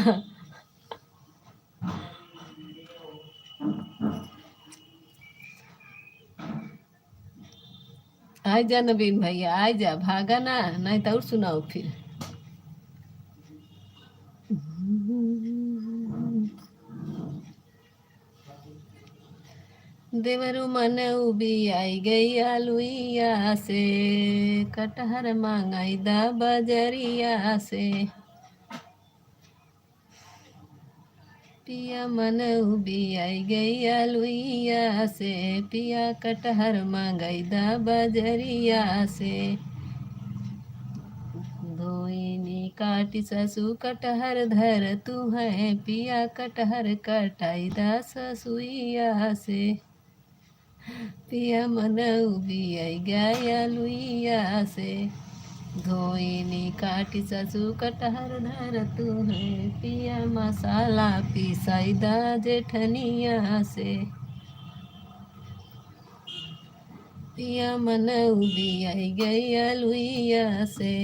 आ जा नवीन भैया, आ जा, भागा ना, नहीं तो और सुनाओ फिर। देवरु मन उबी आई गई आलुइया से, कटहर मांगाई दा बजरिया से। पिया मन उबी आई गई आलुइया से, पिया कटहर मांगाई दा बजरिया से। धोइनी काटी ससु कटहर धर तू है पिया कटहर कटाई दास सुइया से पिया मन उबियाई गया लुइया से धोइनी काटी ससु कटहर धर तू है पिया मसाला पिसाई दा जेठनिया से पिया मन उबियाई गया लुइया से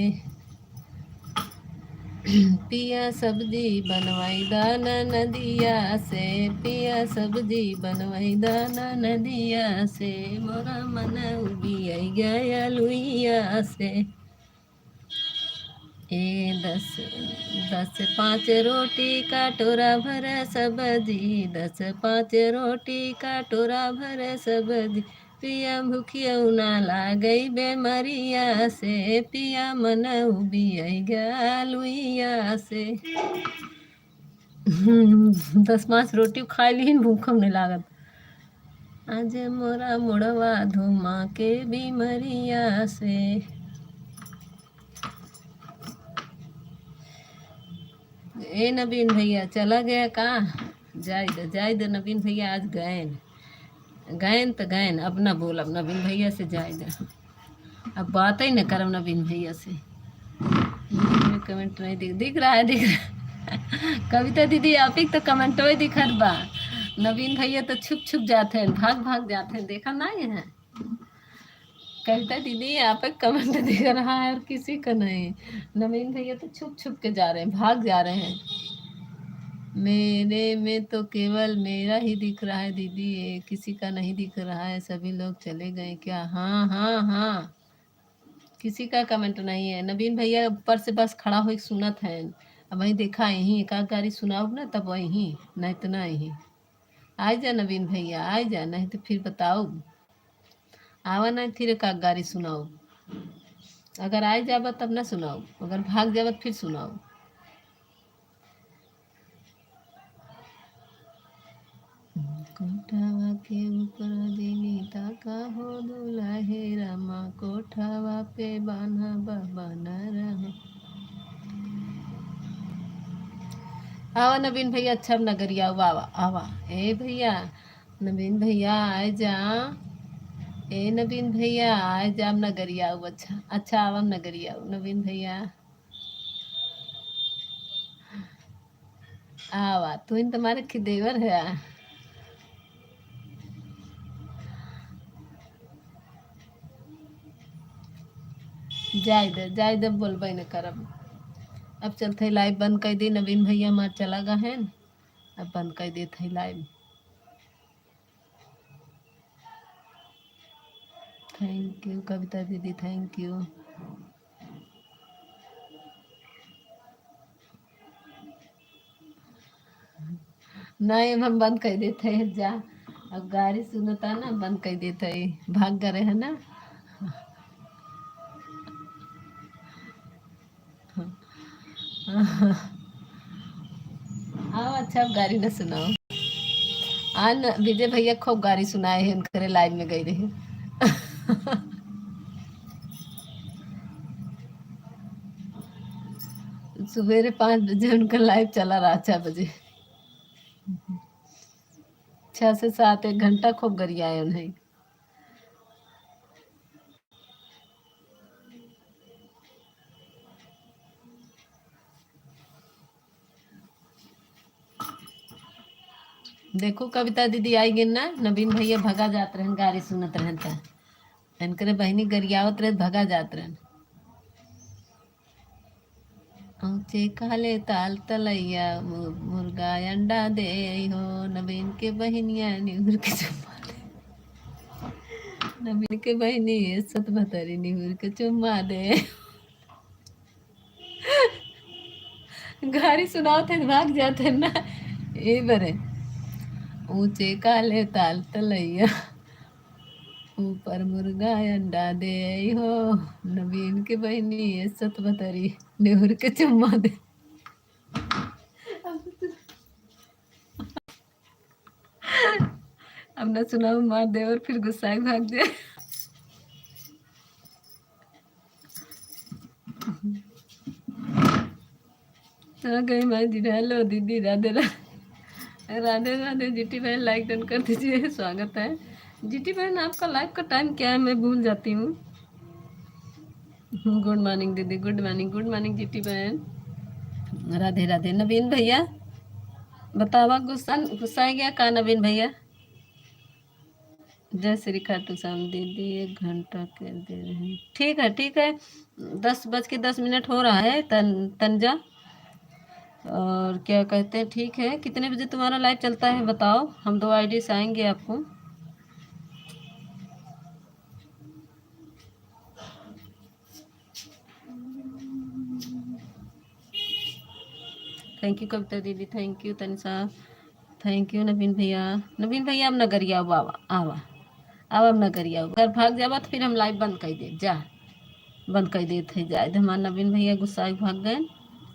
पिया सब्जी बनवाई दाना नदिया से पिया सब्जी बनवाई दाना नदिया से मोरा मन उबियाई गया लुइया से ए दस दस पाँच रोटी का टोरा भर सब्जी 10 5 रोटी का टोरा भर सब्जी पिया भूखिया ना लागई बेमरिया से पिया मन उबियाई गया लुइया से 10 5 रोटी खा ली भूख नहीं लागत आज मोरा मुड़वा धुमा के बीमरिया से ए नवीन भैया चला गया कहाँ जाए दे नवीन भैया आज गए तो गए अपना बोल अब नवीन भैया से जाए दे अब बात ही न करम नवीन भैया से कमेंट नहीं दिख रहा है कविता दीदी आप ही तो कमेंट ही दिखत बा नवीन भैया तो छुप जाते हैं भाग जाते हैं देखा नहीं है कविता दीदी आप कमेंट दिख रहा है और किसी का नहीं नवीन भैया तो छुप के जा रहे हैं भाग जा रहे हैं मेरे में तो केवल मेरा ही दिख रहा है दीदी ये किसी का नहीं दिख रहा है सभी लोग चले गए क्या हाँ किसी का कमेंट नहीं है नवीन भैया ऊपर से बस खड़ा हो सुनत है अब वहीं देखा यहीं एक गाड़ी सुनाओ ना तब वहीं नहीं तो ना यहीं आ जा नवीन भैया आ जा नहीं तो फिर बताओ आवा नहीं फिर एक गाड़ी सुनाओ अगर आ जाब तब ना सुनाओ अगर भाग जाब फिर सुनाओ कोठावा के ऊपर दिनी ताका हो दुलाहे रामा कोठावा पे बाना बाबा न रहे आवा नवीन भैया अच्छा नगरिया आवा ए भैया नवीन भैया आए जा ए नवीन भैया आए जाम नगरिया अच्छा आवम नगरिया नवीन भैया आवा तू इन तुम्हारे खिदेवर है जाए दे बोलबे न करब अब चलते लाइव बंद कर दी नवीन भैया मार चला गा है अब बंद कर देते लाइव थैंक यू कविता दीदी थैंक यू नहीं हम बंद कर देते हैं जा अब गाड़ी सुनता ना बंद कर देते भाग गए है ना हाँ अच्छा अब गाड़ी ना सुनाओ न विजय भैया खूब गाड़ी सुनाए हैं उनके लाइव में गई रही सवेरे 5 बजे उनका लाइव चला रहा 6 बजे 6 से 7 1 घंटा खूब गरियाए उन्हें देखो कविता दीदी आई गिन ना नवीन भैया भगा जात रहन गाड़ी सुनत रहन इनकरे बहनी गरियावत रहे भगा जात रहन ऊंचे काले ताल तलैया मुर्गा अंडा दे हो नवीन के बहनिया निहुर के चुम्मा दे नवीन के बहनी सत भतरी निहुर के चुम्मा दे गाड़ी सुनाओ थे भाग जाते ना ये बरे ऊंचे काले ताल तलैया ऊपर मुर्गा अंडा दे हो नवीन के बहनी सत बतरी नेहुर के चुम्मा दे अब ना सुनाओ मार दे और फिर गुस्सा भाग जाए आ गई मैं जी। हेलो दीदी, राधे राधे। राधे राधे। जीटी बहन लाइक डन कर दीजिए, स्वागत है। जीटी बहन आपका लाइव का टाइम क्या है, मैं भूल जाती हूँ। गुड मॉर्निंग दीदी, good morning, good morning GT बहन। राधे राधे। नवीन भैया बतावा, गुस्सा गुस्सा गया का नवीन भैया? जय श्री खाटू श्याम दीदी, 1 घंटा के दे रहे हैं। ठीक है ठीक है। 10:10 हो रहा है तंजा। और क्या कहते हैं, ठीक है। कितने बजे तुम्हारा लाइव चलता है बताओ, हम 2 आईडी से आएंगे आपको। थैंक यू कविता दीदी, thank you Tanisha, thank you Naveen भैया। नवीन भैया अब नगरिया बाबा आवा, अब नगरिया अगर भाग जावा तो फिर हम लाइव बंद कर दे जा, बंद कर देते जाए। हमारे नवीन भैया गुस्सा भाग गए,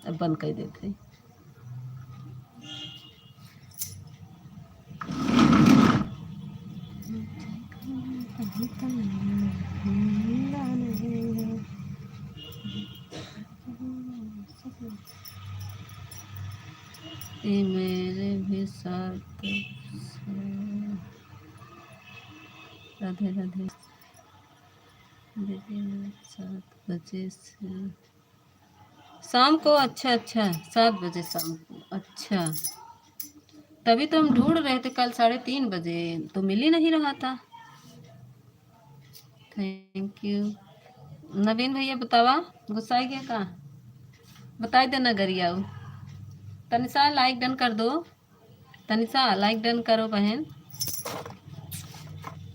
अब बंद कर देते। ये मेरे भी साथ। राधे राधे दीदी, 7 बजे से शाम को। अच्छा अच्छा, 7 बजे शाम को, अच्छा। तभी तो हम ढूंढ रहे थे, कल 3:30 बजे तो मिल ही नहीं रहा था। थैंक यू नवीन भैया। बतावा गुस्सा गया का, बताई देना गरियाऊ। तनिषा लाइक डन कर दो, तनिषा लाइक डन करो बहन।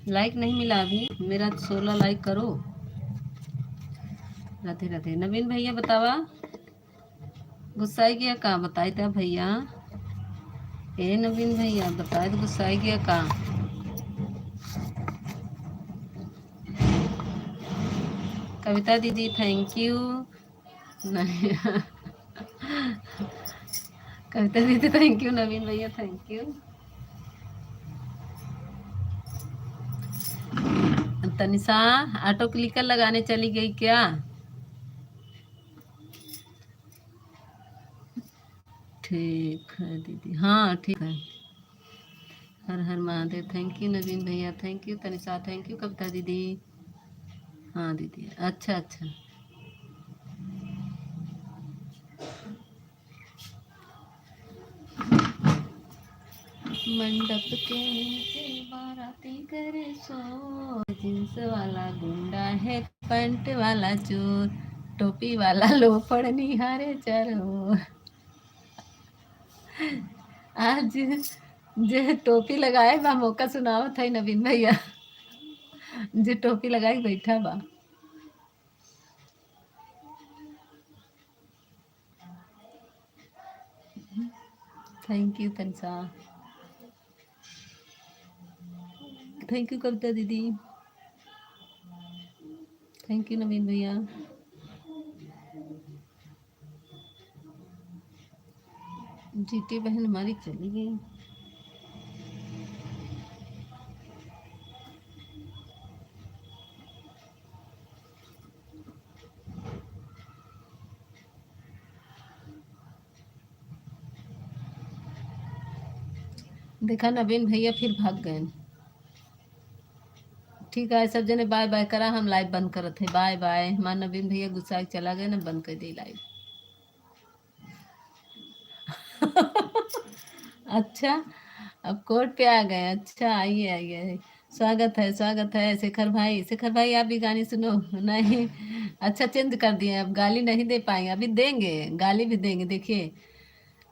लाइक नहीं मिला अभी मेरा, 16 लाइक करो। राधे राधे। नवीन भैया बतावा गुस्सा गया का, बताई था भैया। ए नवीन भैया बताए तो गुस्सा गया का। कविता दीदी थैंक यू। नहीं कविता दीदी थैंक यू, नवीन भैया thank you. Tanisha auto clicker लगाने चली गई क्या? ठीक है दीदी, हाँ ठीक है। हर हर महादेव। थैंक यू नवीन भैया, thank you Tanisha, thank you Kavita दीदी। हाँ दीदी, अच्छा अच्छा। मंडप के नीचे बाराती करे सो, जींस वाला गुंडा है, पैंट वाला चोर, टोपी वाला लोफड़ निहारे चारों। आज जे टोपी लगाए बा मौका सुनाओ था नवीन भैया, जे टोपी लगाई बैठा बा। Thank you Tanisha, thank you Kavita दीदी, थैंक यू नवीन भैया। जीटी बहन हमारी चली गई। देखा नवीन भैया फिर भाग गए। ठीक है सब जने बाय बाय करा, हम लाइव बंद करते थे। Bye bye. हमारा नवीन भैया गुस्सा चला गया ना, बंद कर दी लाइव। अच्छा अब कोर्ट पे आ गए, अच्छा आइए आइए, स्वागत है स्वागत है। शेखर भाई, शेखर भाई आप भी गाने सुनो। नहीं अच्छा चेंज कर दिए, अब गाली नहीं दे पाएंगे, अभी देंगे गाली भी देंगे। देखिए,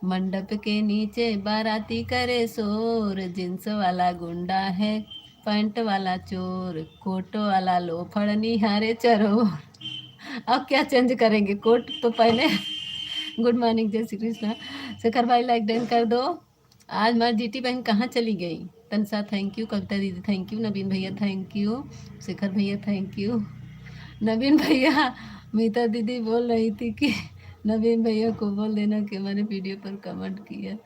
मंडप के नीचे बाराती करे शोर, जींस वाला गुंडा है, पैंट वाला चोर, कोट वाला लोफड़ निहारे चरो। अब क्या चेंज करेंगे, कोट तो पहले। गुड मॉर्निंग, जय श्री कृष्णा। शेखर भाई लाइक डन कर दो। आज हमारी जीटी बहन कहाँ चली गई? तनसा थैंक यू, कविता दीदी थैंक यू, नवीन भैया थैंक यू, शेखर भैया थैंक यू। नवीन भैया, मीता दीदी बोल रही थी कि नवीन भैया को बोल देना कि हमारे वीडियो पर कमेंट किया,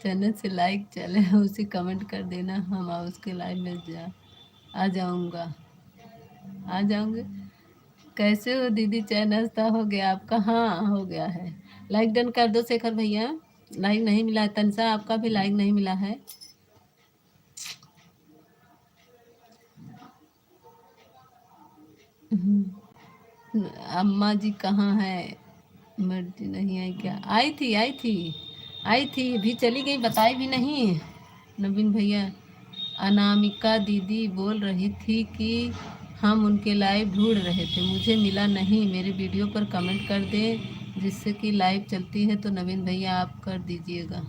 चैनल से लाइक चले उसे कमेंट कर देना, हम उसके लाइव में आ जाऊँगा, आ जाऊँगे। कैसे हो दीदी, चाय नाश्ता हो गया आपका? हाँ हो गया है। लाइक डन कर दो शेखर भैया। लाइक नहीं मिला है तनिषा, आपका भी लाइक नहीं मिला है। अम्मा जी कहाँ है? मर्जी नहीं आई क्या? आई थी आई थी आई थी, भी चली गई, बताई भी नहीं। नवीन भैया, अनामिका दीदी बोल रही थी कि हम उनके लाइव ढूंढ रहे थे, मुझे मिला नहीं। मेरे वीडियो पर कमेंट कर दें जिससे कि लाइव चलती है तो नवीन भैया आप कर दीजिएगा।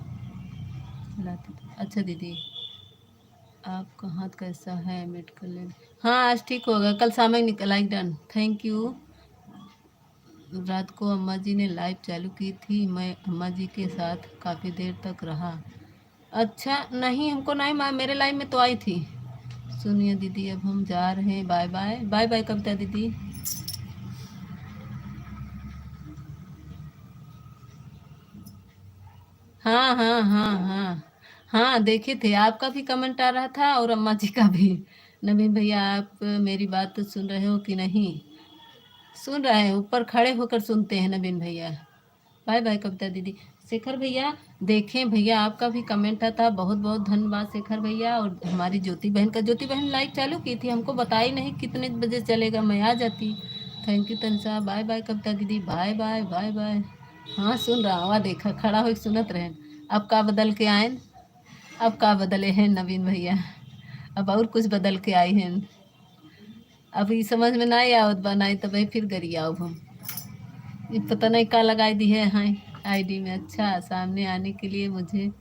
अच्छा दीदी, आपका हाथ कैसा है? मेडिकल ले। हाँ आज ठीक होगा, कल शाम में निकल। Like done, thank you. रात को अम्मा जी ने लाइव चालू की थी, मैं अम्मा जी के साथ काफ़ी देर तक रहा। अच्छा नहीं, हमको नहीं, मेरे लाइव में तो आई थी। सुनिए दीदी अब हम जा रहे हैं, bye bye. Bye bye Kavita दीदी। हाँ हाँ हाँ हाँ हाँ, देखे थे, आपका भी कमेंट आ रहा था और अम्मा जी का भी। नवीन भैया आप मेरी बात तो सुन रहे हो कि नहीं? सुन रहे हैं, ऊपर खड़े होकर सुनते हैं नवीन भैया। बाय बाय कविता दीदी। शेखर भैया देखें, भैया आपका भी कमेंट था, बहुत बहुत धन्यवाद शेखर भैया। और हमारी ज्योति बहन का, ज्योति बहन लाइव चालू की थी, हमको बताई नहीं कितने बजे चलेगा, मैं आ जाती। Thank you Tanisha. Bye bye Kavita दीदी, बाय बाय बाय बाय। हाँ सुन रहा हूँ, देखा खड़ा हो सुनत रहे। अब का बदल के आए? अब का बदले हैं नवीन भैया? अब और कुछ बदल के आए हैं। अभी समझ में नहीं आवत बनाई तो भाई फिर गरियाओ हम। ये पता नहीं क्या लगाई दी है हाँ आईडी में। अच्छा, सामने आने के लिए मुझे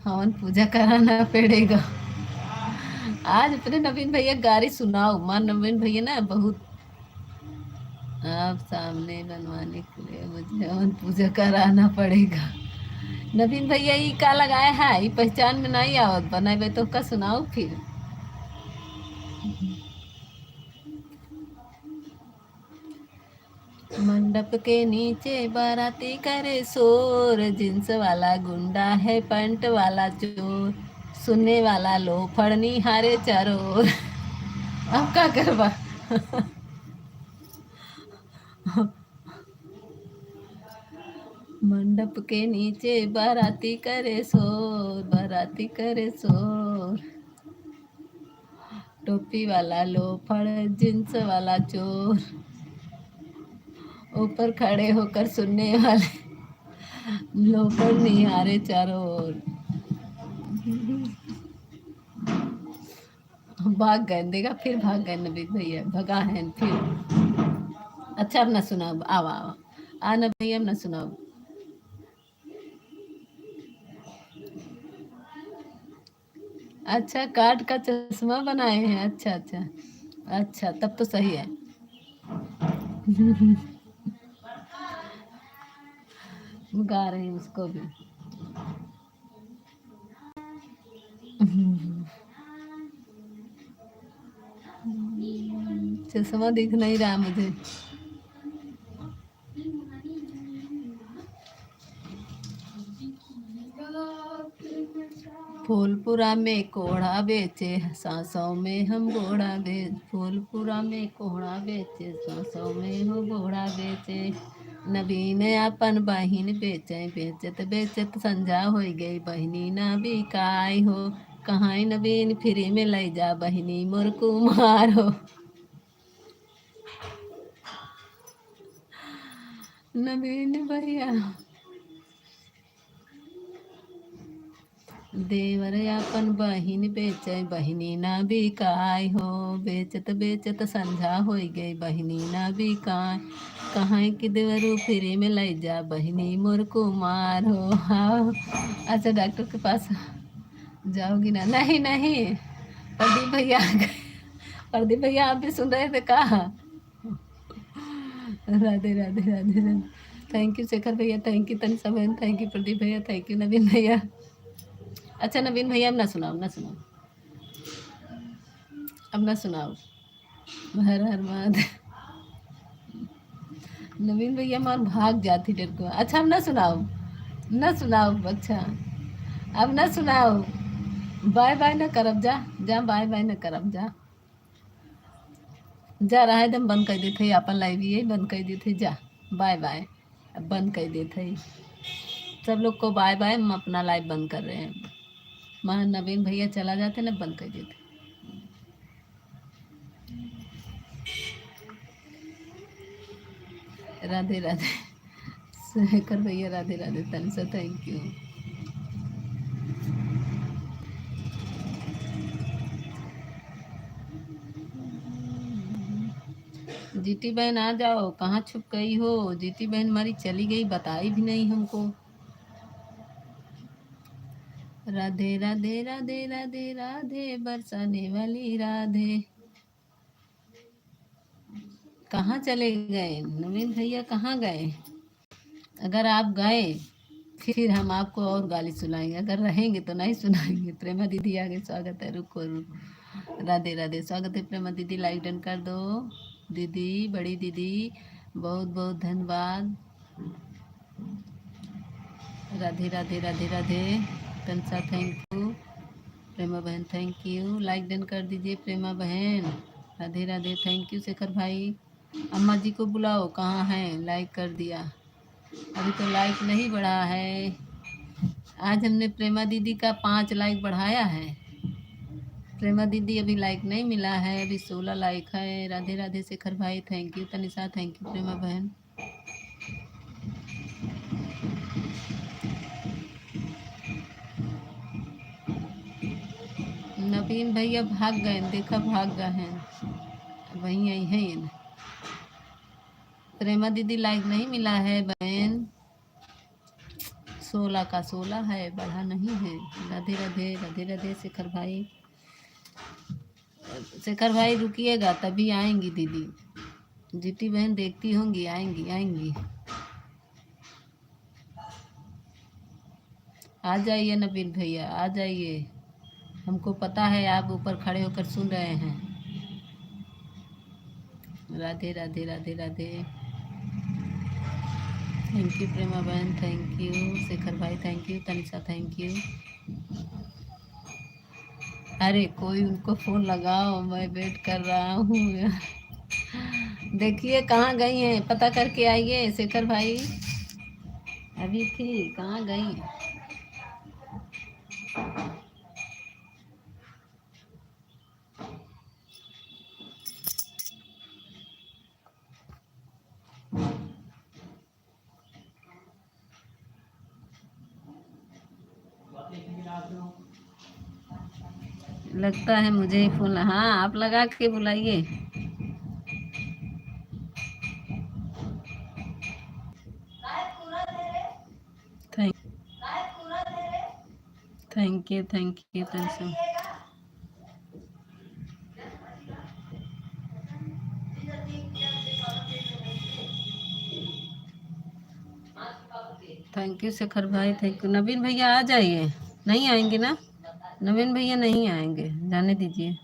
हवन पूजा कराना पड़ेगा। आज अपने नवीन भैया गारी सुनाओ, मां नवीन भैया ना बहुत। आप सामने बनवाने के लिए मुझे हवन पूजा कराना पड़ेगा। नवीन भैया ये का लगाया है, ये पहचान में नहीं आवत, बनाए तो का सुनाओ फिर। मंडप के नीचे बाराती करे शोर, जींस वाला गुंडा है पैंट वाला चोर, सुनने वाला लो फड़नी हारे चारों ओर। अब क्या करवा। मंडप के नीचे बाराती करे शोर, बाराती करे शोर, टोपी वाला लोफड़ जींस वाला चोर, ऊपर खड़े होकर सुनने वाले लोफड़ निहारे चारों ओर। भाग गए, देखा फिर भाग गए नबी भैया, भगा है फिर। अच्छा अब ना सुनाओ, आओ आओ आ न भैया, अब ना सुनाओ। अच्छा काट का चश्मा बनाए हैं, अच्छा अच्छा। अच्छा तब तो सही है। गा रही हूँ उसको भी। चश्मा दिख नहीं रहा मुझे। फूलपुरा में कोढ़ा बेचे, सांसों में हम घोड़ा बेच, फूलपुरा में कोढ़ा बेचे, सांसों में हो घोड़ा बेचे। नवीन अपन बहिन बेचे, बेचत बेचत संजा हो गई, बहिनी ना बिकाई हो। कहाँ नवीन फ्री में ले जा, बहिनी मोर कुमार हो। नवीन भैया देवर अपन बहिन बेचे, बहिनी ना बिकाय हो, बेचत बेचत संझा हो गई, बहिनी ना बिकाय। कहाँ कि देवरू फ्री में ले जा, बहिनी मोर कुमार हो। हाँ अच्छा डॉक्टर के पास जाओगी ना? नहीं नहीं, प्रदीप भैया आ गए। प्रदीप भैया आप भी सुन रहे थे कहा? राधे राधे राधे राधे। थैंक यू शेखर भैया, थैंक यू तनिषा बहन, थैंक यू प्रदीप भैया, थैंक यू नवीन भैया। अच्छा नवीन भैया अब ना सुनाओ, ना सुनाओ, अब ना सुनाओ। हर हर महादेव। नवीन भैया मार भाग जाती डर को। अच्छा अब ना सुनाओ, ना सुनाओ। अच्छा अब ना सुनाओ। बाय बाय ना करब, जा जा बाय बाय ना करब, जा जा रहा है, एकदम बंद कर दी थी अपन लाइव, यही बंद कर दी थी, जा बाय बाय। अब बंद कर देते ही। सब लोग को बाय बाय, हम अपना लाइव बंद कर रहे हैं। वहाँ नवीन भैया चला जाते ना, बंद कर देते। राधे राधे शेखर भैया, राधे राधे। Tanisha thank you. जीती बहन आ जाओ, कहाँ छुप गई हो? जीती बहन हमारी चली गई, बताई भी नहीं हमको। राधे राधे राधे राधे राधे, बरसाने वाली राधे। कहाँ चले गए नवीन भैया, कहाँ गए? अगर आप गए फिर हम आपको और गाली सुनाएंगे, अगर रहेंगे तो नहीं सुनाएंगे। प्रेमा दीदी आगे, स्वागत है। रुको राधे राधे, स्वागत है प्रेमा दीदी। लाइक डन कर दो दीदी, बड़ी दीदी, बहुत बहुत धन्यवाद। राधे राधे राधे राधे। तनसा थैंक यू। प्रेमा बहन थैंक यू, लाइक डन कर दीजिए प्रेमा बहन। राधे राधे, थैंक यू शेखर भाई। अम्मा जी को बुलाओ, कहाँ हैं? लाइक कर दिया, अभी तो लाइक नहीं बढ़ा है। आज हमने प्रेमा दीदी का 5 लाइक बढ़ाया है। प्रेमा दीदी अभी लाइक नहीं मिला है, अभी 16 लाइक है। राधे राधे शेखर भाई, thank you. Tanisha thank you. Prema बहन नवीन भैया भाग गए, देखा भाग गए हैं, वहीं आई हैं। प्रेमा दीदी लाइक नहीं मिला है बहन, 16 का 16 है, बढ़ा नहीं है। राधे राधे राधे राधे शेखर भाई। शेखर भाई रुकिएगा तभी आएंगी दीदी। जीती बहन देखती होंगी, आएंगी आएंगी। आ जाइए नवीन भैया, आ जाइए, हमको पता है आप ऊपर खड़े होकर सुन रहे हैं। राधे राधे राधे राधे, थैंक यू प्रेमा बहन, थैंक यू शेखर भाई, thank you Tanisha, thank you. अरे कोई उनको फ़ोन लगाओ, मैं वेट कर रहा हूँ। देखिए कहाँ गई हैं, पता करके आइए शेखर भाई। अभी थी, कहाँ गई? लगता है मुझे ही फोन, हाँ आप लगा के बुलाइए। Thank thank you Tanisha. Thank you Shekhar भाई, थैंक यू। नवीन भैया आ जाइए, नहीं आएंगे ना? नवीन भैया नहीं आएंगे, जाने दीजिए।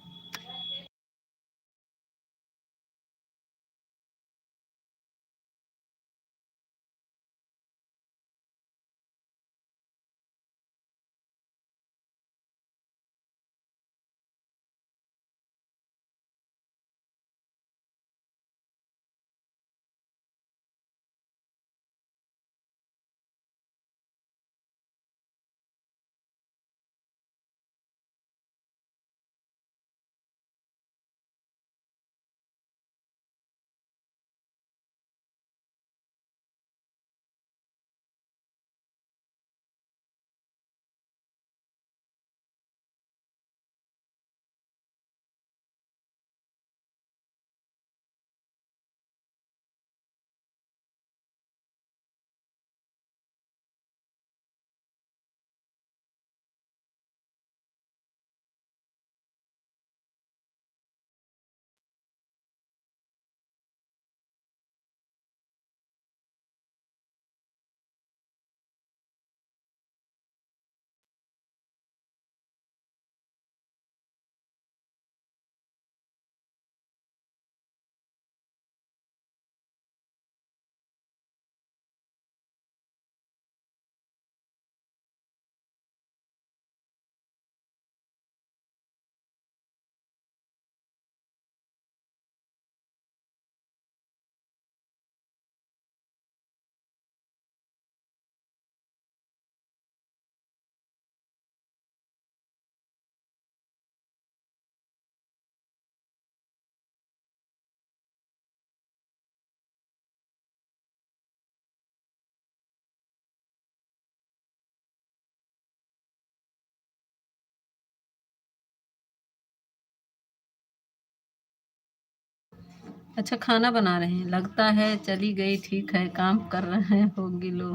अच्छा खाना बना रहे हैं लगता है। चली गई ठीक है काम कर रहे हैं होगी लो।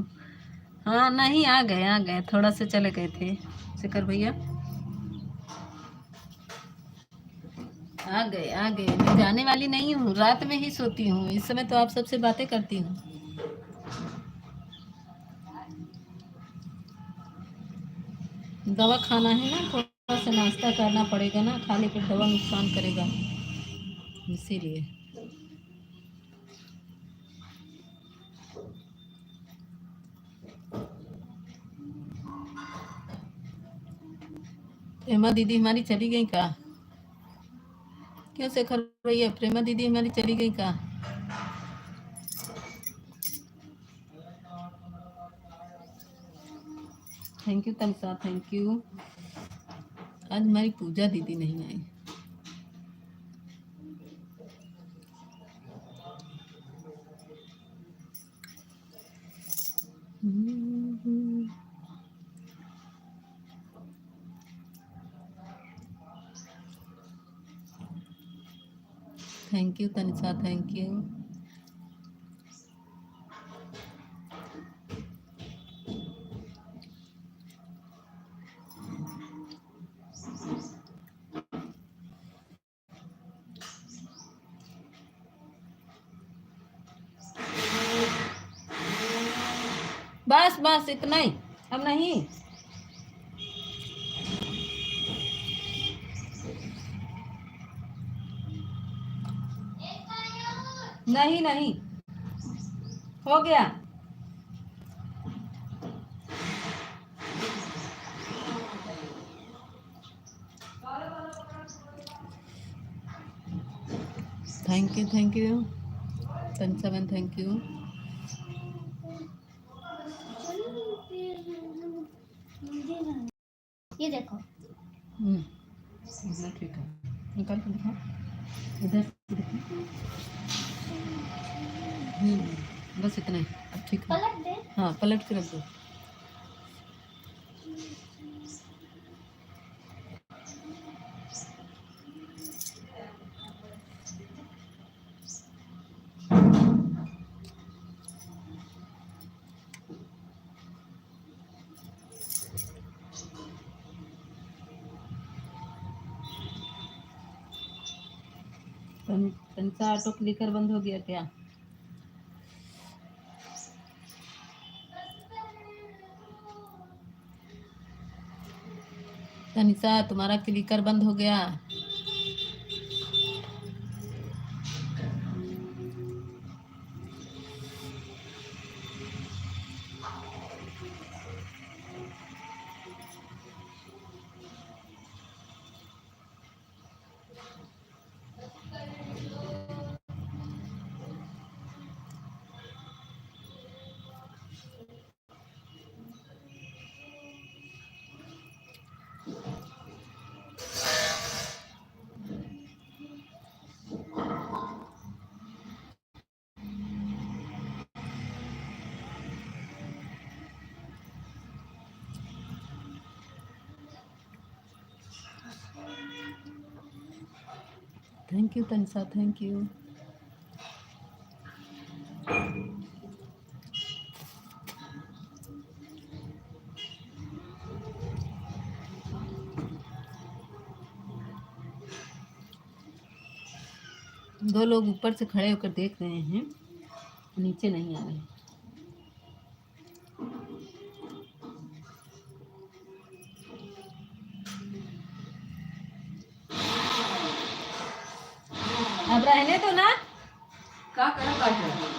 हाँ नहीं आ गए थोड़ा से चले गए थे। शिखर भैया आ गए मैं जाने वाली नहीं हूँ रात में ही सोती हूँ इस समय तो आप सबसे बातें करती हूँ। दवा खाना है ना थोड़ा सा नाश्ता करना पड़ेगा ना खाली पेट दवा नुकसान करेगा इसीलिए। प्रेमा दीदी हमारी चली गई का। क्यों शेखर भैया प्रेमा दीदी हमारी चली गई का। थैंक यू तमसा थैंक यू। आज हमारी पूजा दीदी नहीं आई। Thank you Tanisha thank you. बस बस इतना ही अब नहीं। नहीं नहीं हो गया। थैंक यू तनसवन थैंक यू। ये देखो ठीक है निकाल के दिखाओ इधर से दिखाओ। बस इतना ही अब ठीक है। पलट दे हाँ पलट के रख दो। तनिषा ऑटो क्लिकर बंद हो गया क्या। तनिषा तुम्हारा क्लिकर बंद हो गया। Thank you Tanisha thank you. दो लोग ऊपर से खड़े होकर देख रहे हैं नीचे नहीं आ रहे। अब रहने दो ना क्या करो।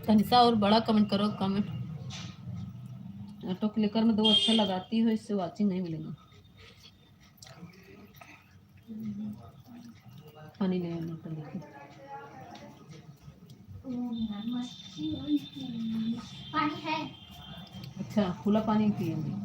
तनिषा और बड़ा कमेंट करो, कमेंट। ऑटो क्लिकर में 2 अच्छा लगाती हो, इससे वाचिंग नहीं मिलेगा। पानी ले आना तो लेके। पानी है। अच्छा, खुला पानी पिएंगे।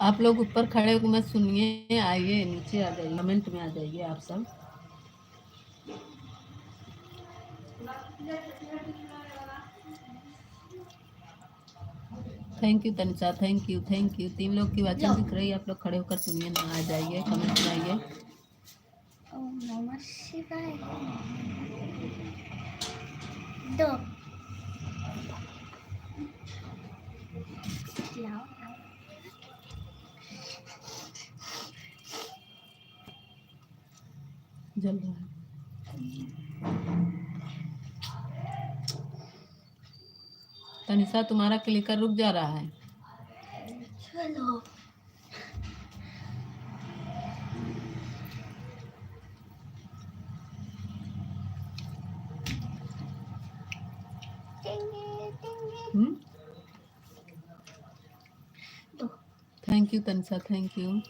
आप लोग ऊपर खड़े होकर मत सुनिए, आइए नीचे आ जाइए, कमेंट में आ जाइए आप सब। Thank you Tanisha, thank you, thank you. 3 लोग की वाचिंग दिख रही है, आप लोग खड़े होकर सुनिए ना, आ जाइए, कमेंट में आइए। ओम नमः शिवाय। दो जल रहा है। तनिषा तुम्हारा क्लिकर रुक जा रहा है। चलो। Thank you Tanisha, thank you.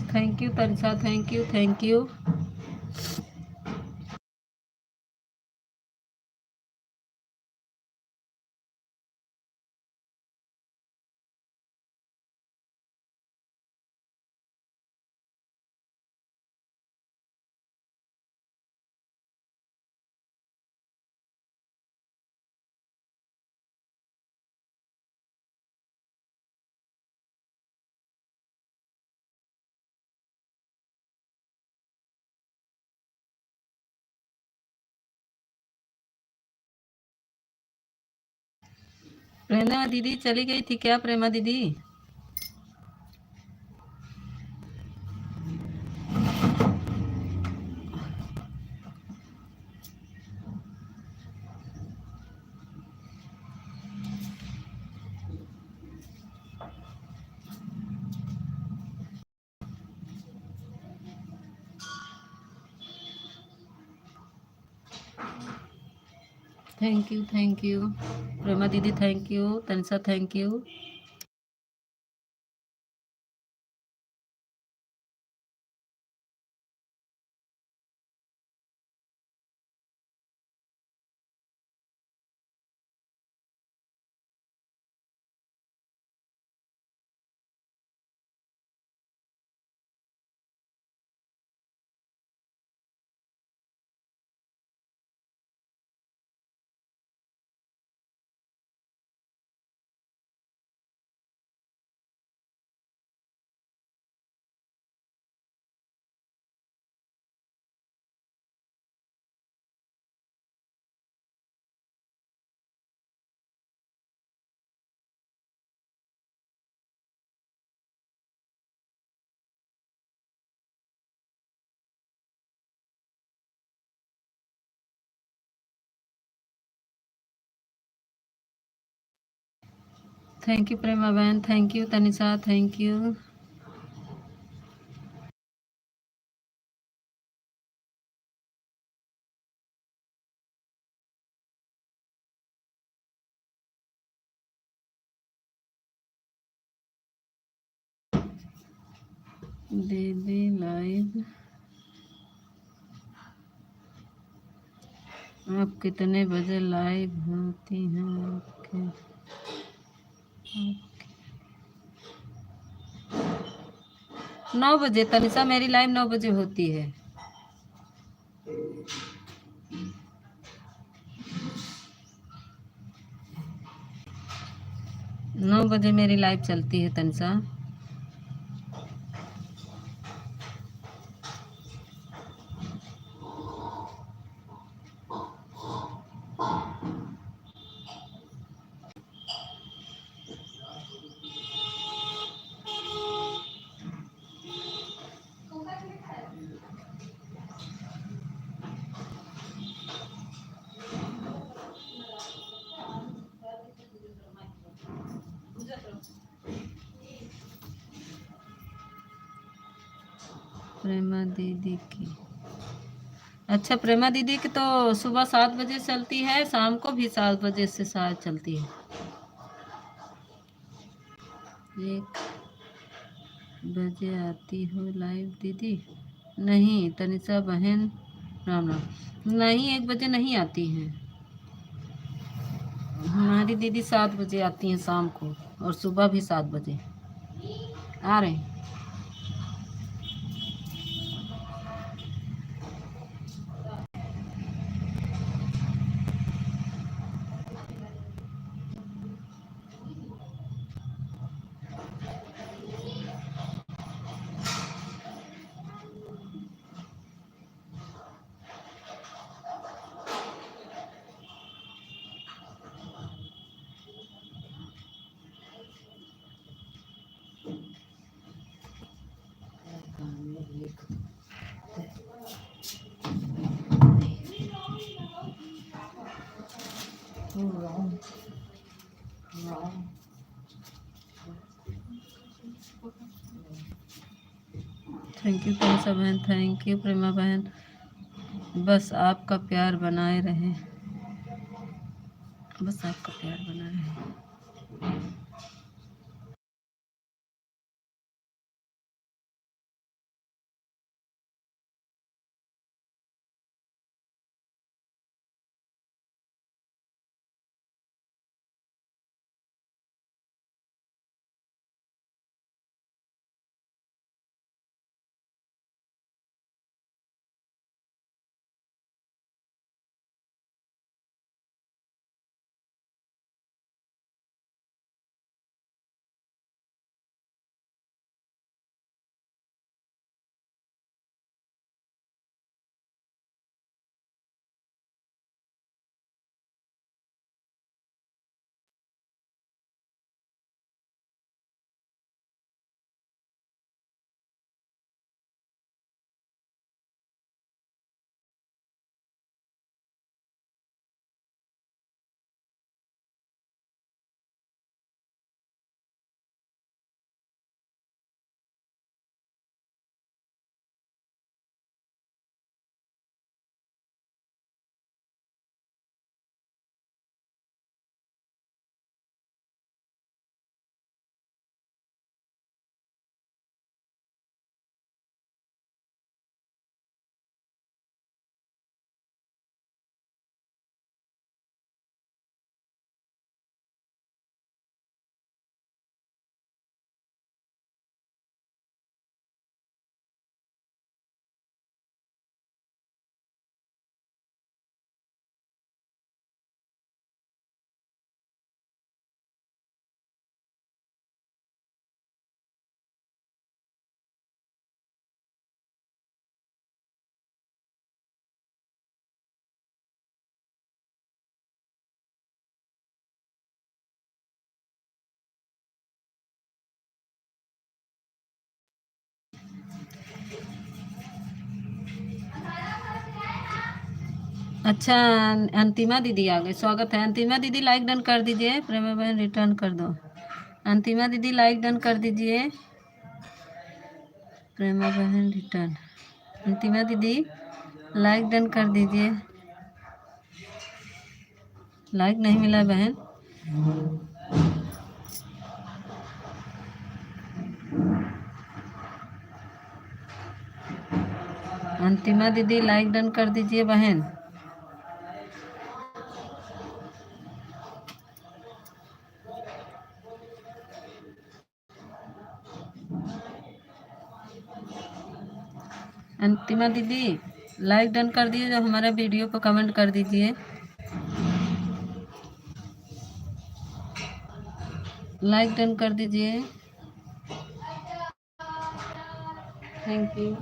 Thank you Tanisha, thank you, thank you. Prema दीदी चली गई थी क्या प्रेमा दीदी? थैंक यू प्रेमा दीदी, thank you Tanisha, thank you. Thank you Prema बहन, thank you Tanisha, thank you. दीदी लाइव आप कितने बजे लाइव होती हैं? ओके, 9 बजे तनिषा, मेरी लाइव 9 बजे होती है। 9 बजे मेरी लाइव चलती है तनिषा। प्रेमा दीदी की, अच्छा प्रेमा दीदी की तो सुबह 7 बजे चलती है, शाम को भी 7 बजे से 7 चलती है। 1 बजे आती हो लाइव दीदी? नहीं तनिषा बहन, राम राम, नहीं 1 बजे नहीं आती हैं। हमारी दीदी 7 बजे आती हैं शाम को, और सुबह भी 7 बजे आ रहे हैं। थैंक यू तनिषा बहन, थैंक यू प्रेमा बहन। बस आपका प्यार बनाए रहे, बस आपका प्यार बना रहे। अच्छा, अंतिमा दीदी आ गई, स्वागत है। अंतिमा दीदी लाइक डन कर दीजिए। प्रेमा बहन रिटर्न कर दो। अंतिमा दीदी लाइक डन कर दीजिए। प्रेमा बहन रिटर्न। अंतिमा दीदी लाइक डन कर दीजिए। लाइक नहीं मिला बहन। अंतिमा दीदी लाइक डन कर दीजिए बहन। अंतिमा दीदी लाइक डन कर दीजिए, जो हमारे वीडियो को कमेंट कर दीजिए। लाइक डन कर दीजिए। Thank you.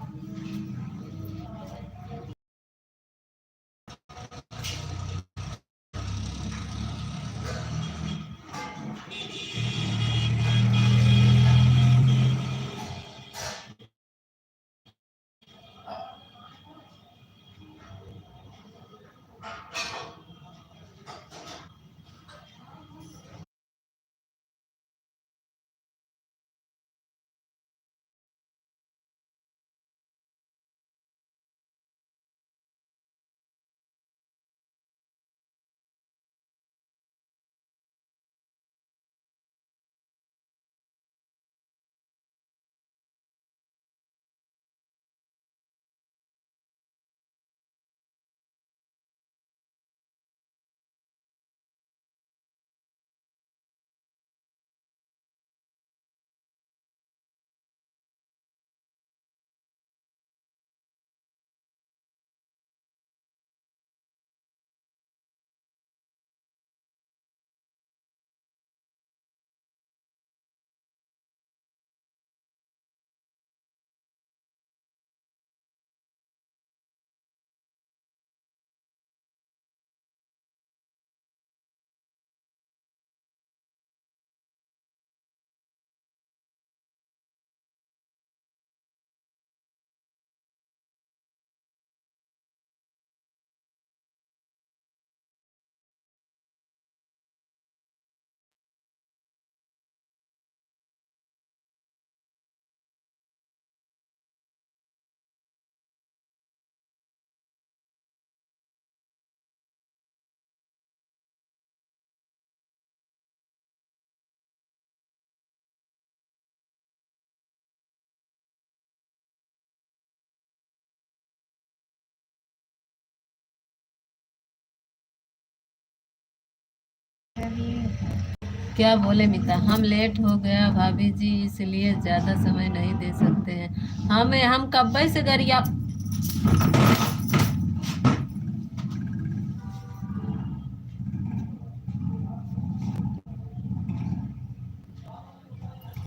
क्या बोले मिता, हम लेट हो गया भाभी जी, इसलिए ज्यादा समय नहीं दे सकते हैं। हम कब से गरिया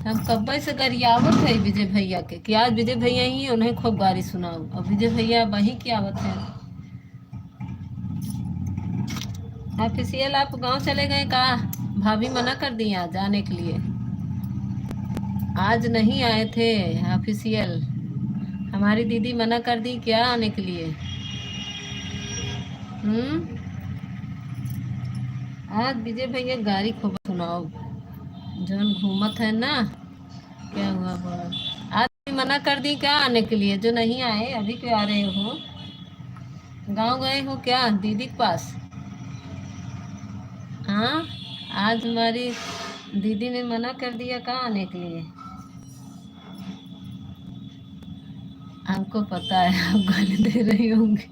हम कब से गरियावत है विजय भैया के, कि आज विजय भैया ही उन्हें खूब गारी सुनाओ। अब विजय भैया वही की आवत है। ऑफिशियल आप गांव चले गए का? भाभी मना कर दी आज आने के लिए। आज नहीं आए थे ऑफिशियल। हमारी दीदी मना कर दी क्या आने के लिए? आज विजय भैया गाड़ी खूब सुनाओ। जौन घूमत है ना। क्या हुआ बोलो। आज भी मना कर दी क्या आने के लिए? जो नहीं आए अभी क्यों आ रहे हो? गांव गए हो क्या दीदी के पास? हाँ, आज हमारी दीदी ने मना कर दिया कहाँ आने के लिए। हमको पता है आप गाली दे रही होंगी।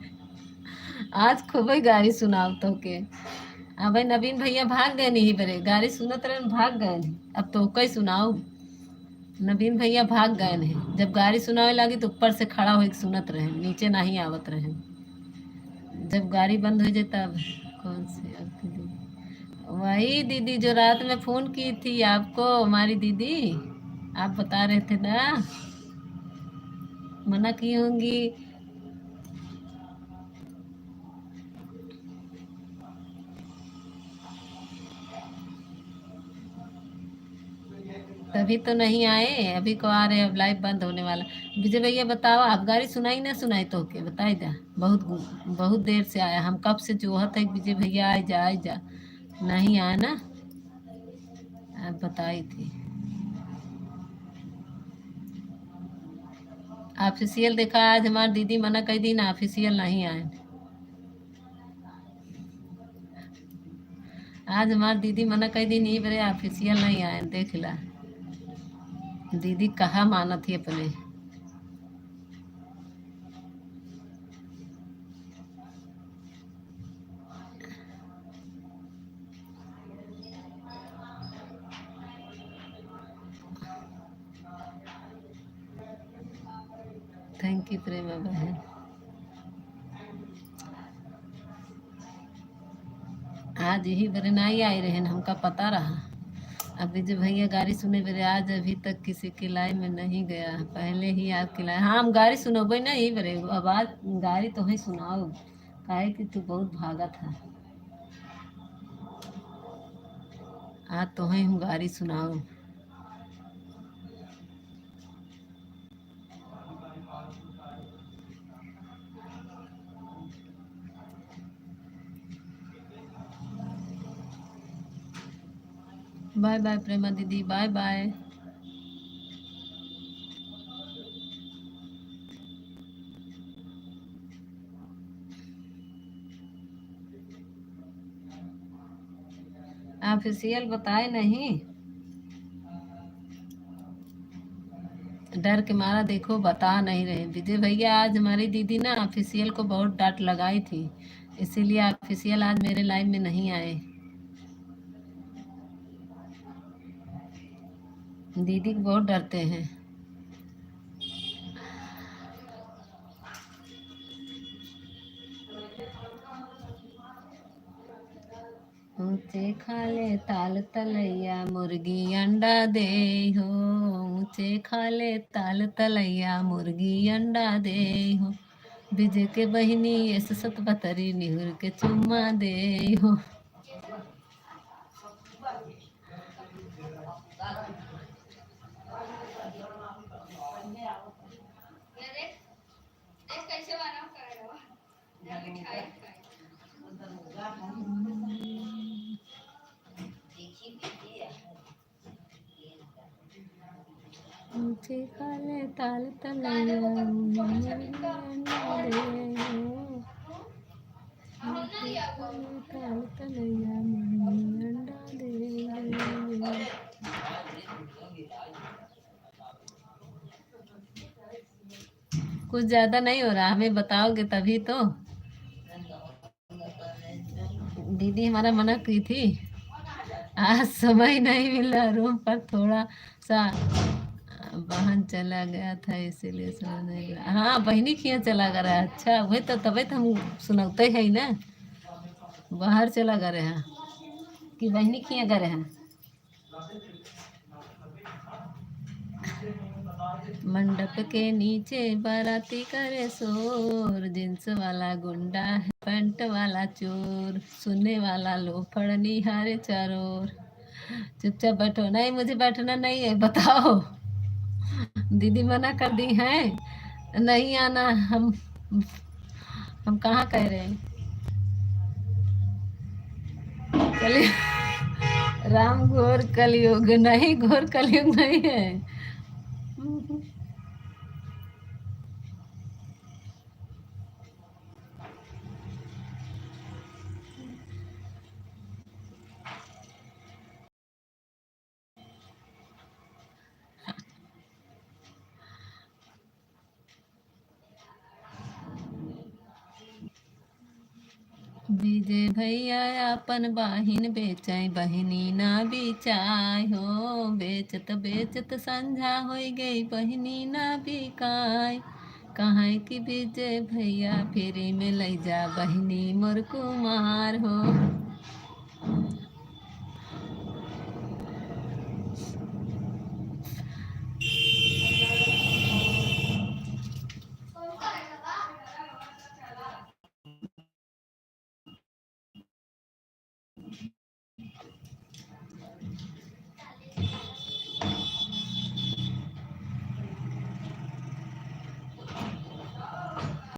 आज खूब ही गाड़ी सुनाओ तो के। अब भाई नवीन भैया भाग गए नहीं बरे, गाड़ी सुनत रहे भाग गए नहीं। अब तो कई सुनाओ। नवीन भैया भाग गए नहीं, जब गाड़ी सुनावे लगी तो ऊपर से खड़ा हो सुनत रहे, नीचे नहीं आवत रहे। जब गाड़ी बंद हो जाए तब। कौन सी आपकी दीदी? वही दीदी जो रात में फोन की थी आपको, हमारी दीदी। आप बता रहे थे ना, मना की होंगी। अभी तो नहीं आए, अभी को आ रहे, अब लाइव बंद होने वाला। विजय भैया बताओ, आप गाड़ी सुनाई ना सुनाई तो के बताई दा। बहुत बहुत देर से आया, हम कब से जोहत है विजय भैया आए जा आए जा, नहीं आया ना। आप बताई थी ऑफिशियल देखा, आज हमारी दीदी मना कर दी ना, ऑफिशियल नहीं आए। आज हमारी दीदी मना कर दी नहीं बरे, ऑफिशियल नहीं आए, देख ला दीदी कहाँ माना थी अपने। थैंक यू प्रेमा बहन। आज यही बरे नहीं आई रहे, हमका पता रहा। अभी जो भैया गाड़ी सुने बरे, आज अभी तक किसी के लाइन में नहीं गया, पहले ही आपके लाइन। हाँ हम गाड़ी सुनोबे ना ही बरे, आवाज गाड़ी तो ही सुनाओ, काहे कि तू बहुत भागा था। आज तो ही हम गाड़ी सुनाओ। बाय बाय प्रेमा दीदी, बाय बाय। ऑफिशियल बताए नहीं, डर के मारा देखो बता नहीं रहे। विजय भैया आज हमारी दीदी ना ऑफिशियल को बहुत डांट लगाई थी, इसीलिए ऑफिशियल आज मेरे लाइन में नहीं आए। दीदी को बहुत डरते हैं। ऊंचे खाले ताल तलैया मुर्गी अंडा दे हो, ऊंचे खाले ताल तलैया मुर्गी अंडा दे हो, विजय के बहिनी ऐसे सतबतरी निहुर के चुम्मा दे हो। ऊंचे खाले ताल तलैया मुर्गी अंडा दे हो, ताल तलैया मुर्गी अंडा दे हो। कुछ ज्यादा नहीं हो रहा, हमें बताओगे तभी तो। दीदी हमारा मना की थी, आज समय नहीं मिला, रूम पर थोड़ा सा बहन चला गया था, इसीलिए समझ नहीं मिला। हाँ बहनी किया चला गया, अच्छा वही तो, तभी तो हम सुनाते है ना, बाहर चला गया है कि बहनी किया गया है। मंडप के नीचे बाराती करे शोर, जींस वाला गुंडा है पैंट वाला चोर, सुनने वाला लोफड़ निहारे चारों ओर। चुपचाप बैठो, नहीं मुझे बैठना नहीं है, बताओ। दीदी मना कर दी है, नहीं आना। हम कहाँ कह रहे हैं। कलयुग राम घोर कलयुग नहीं, घोर कलयुग नहीं है। विजय भैया अपन बाहिन बेचाई, बहिनी ना बिचाई हो, बेचत बेचत संझा हो गई, बहिनी ना बिकाई। कहाँ कि विजय भैया फेरी में ले जा, बहिनी मोर कुमार हो।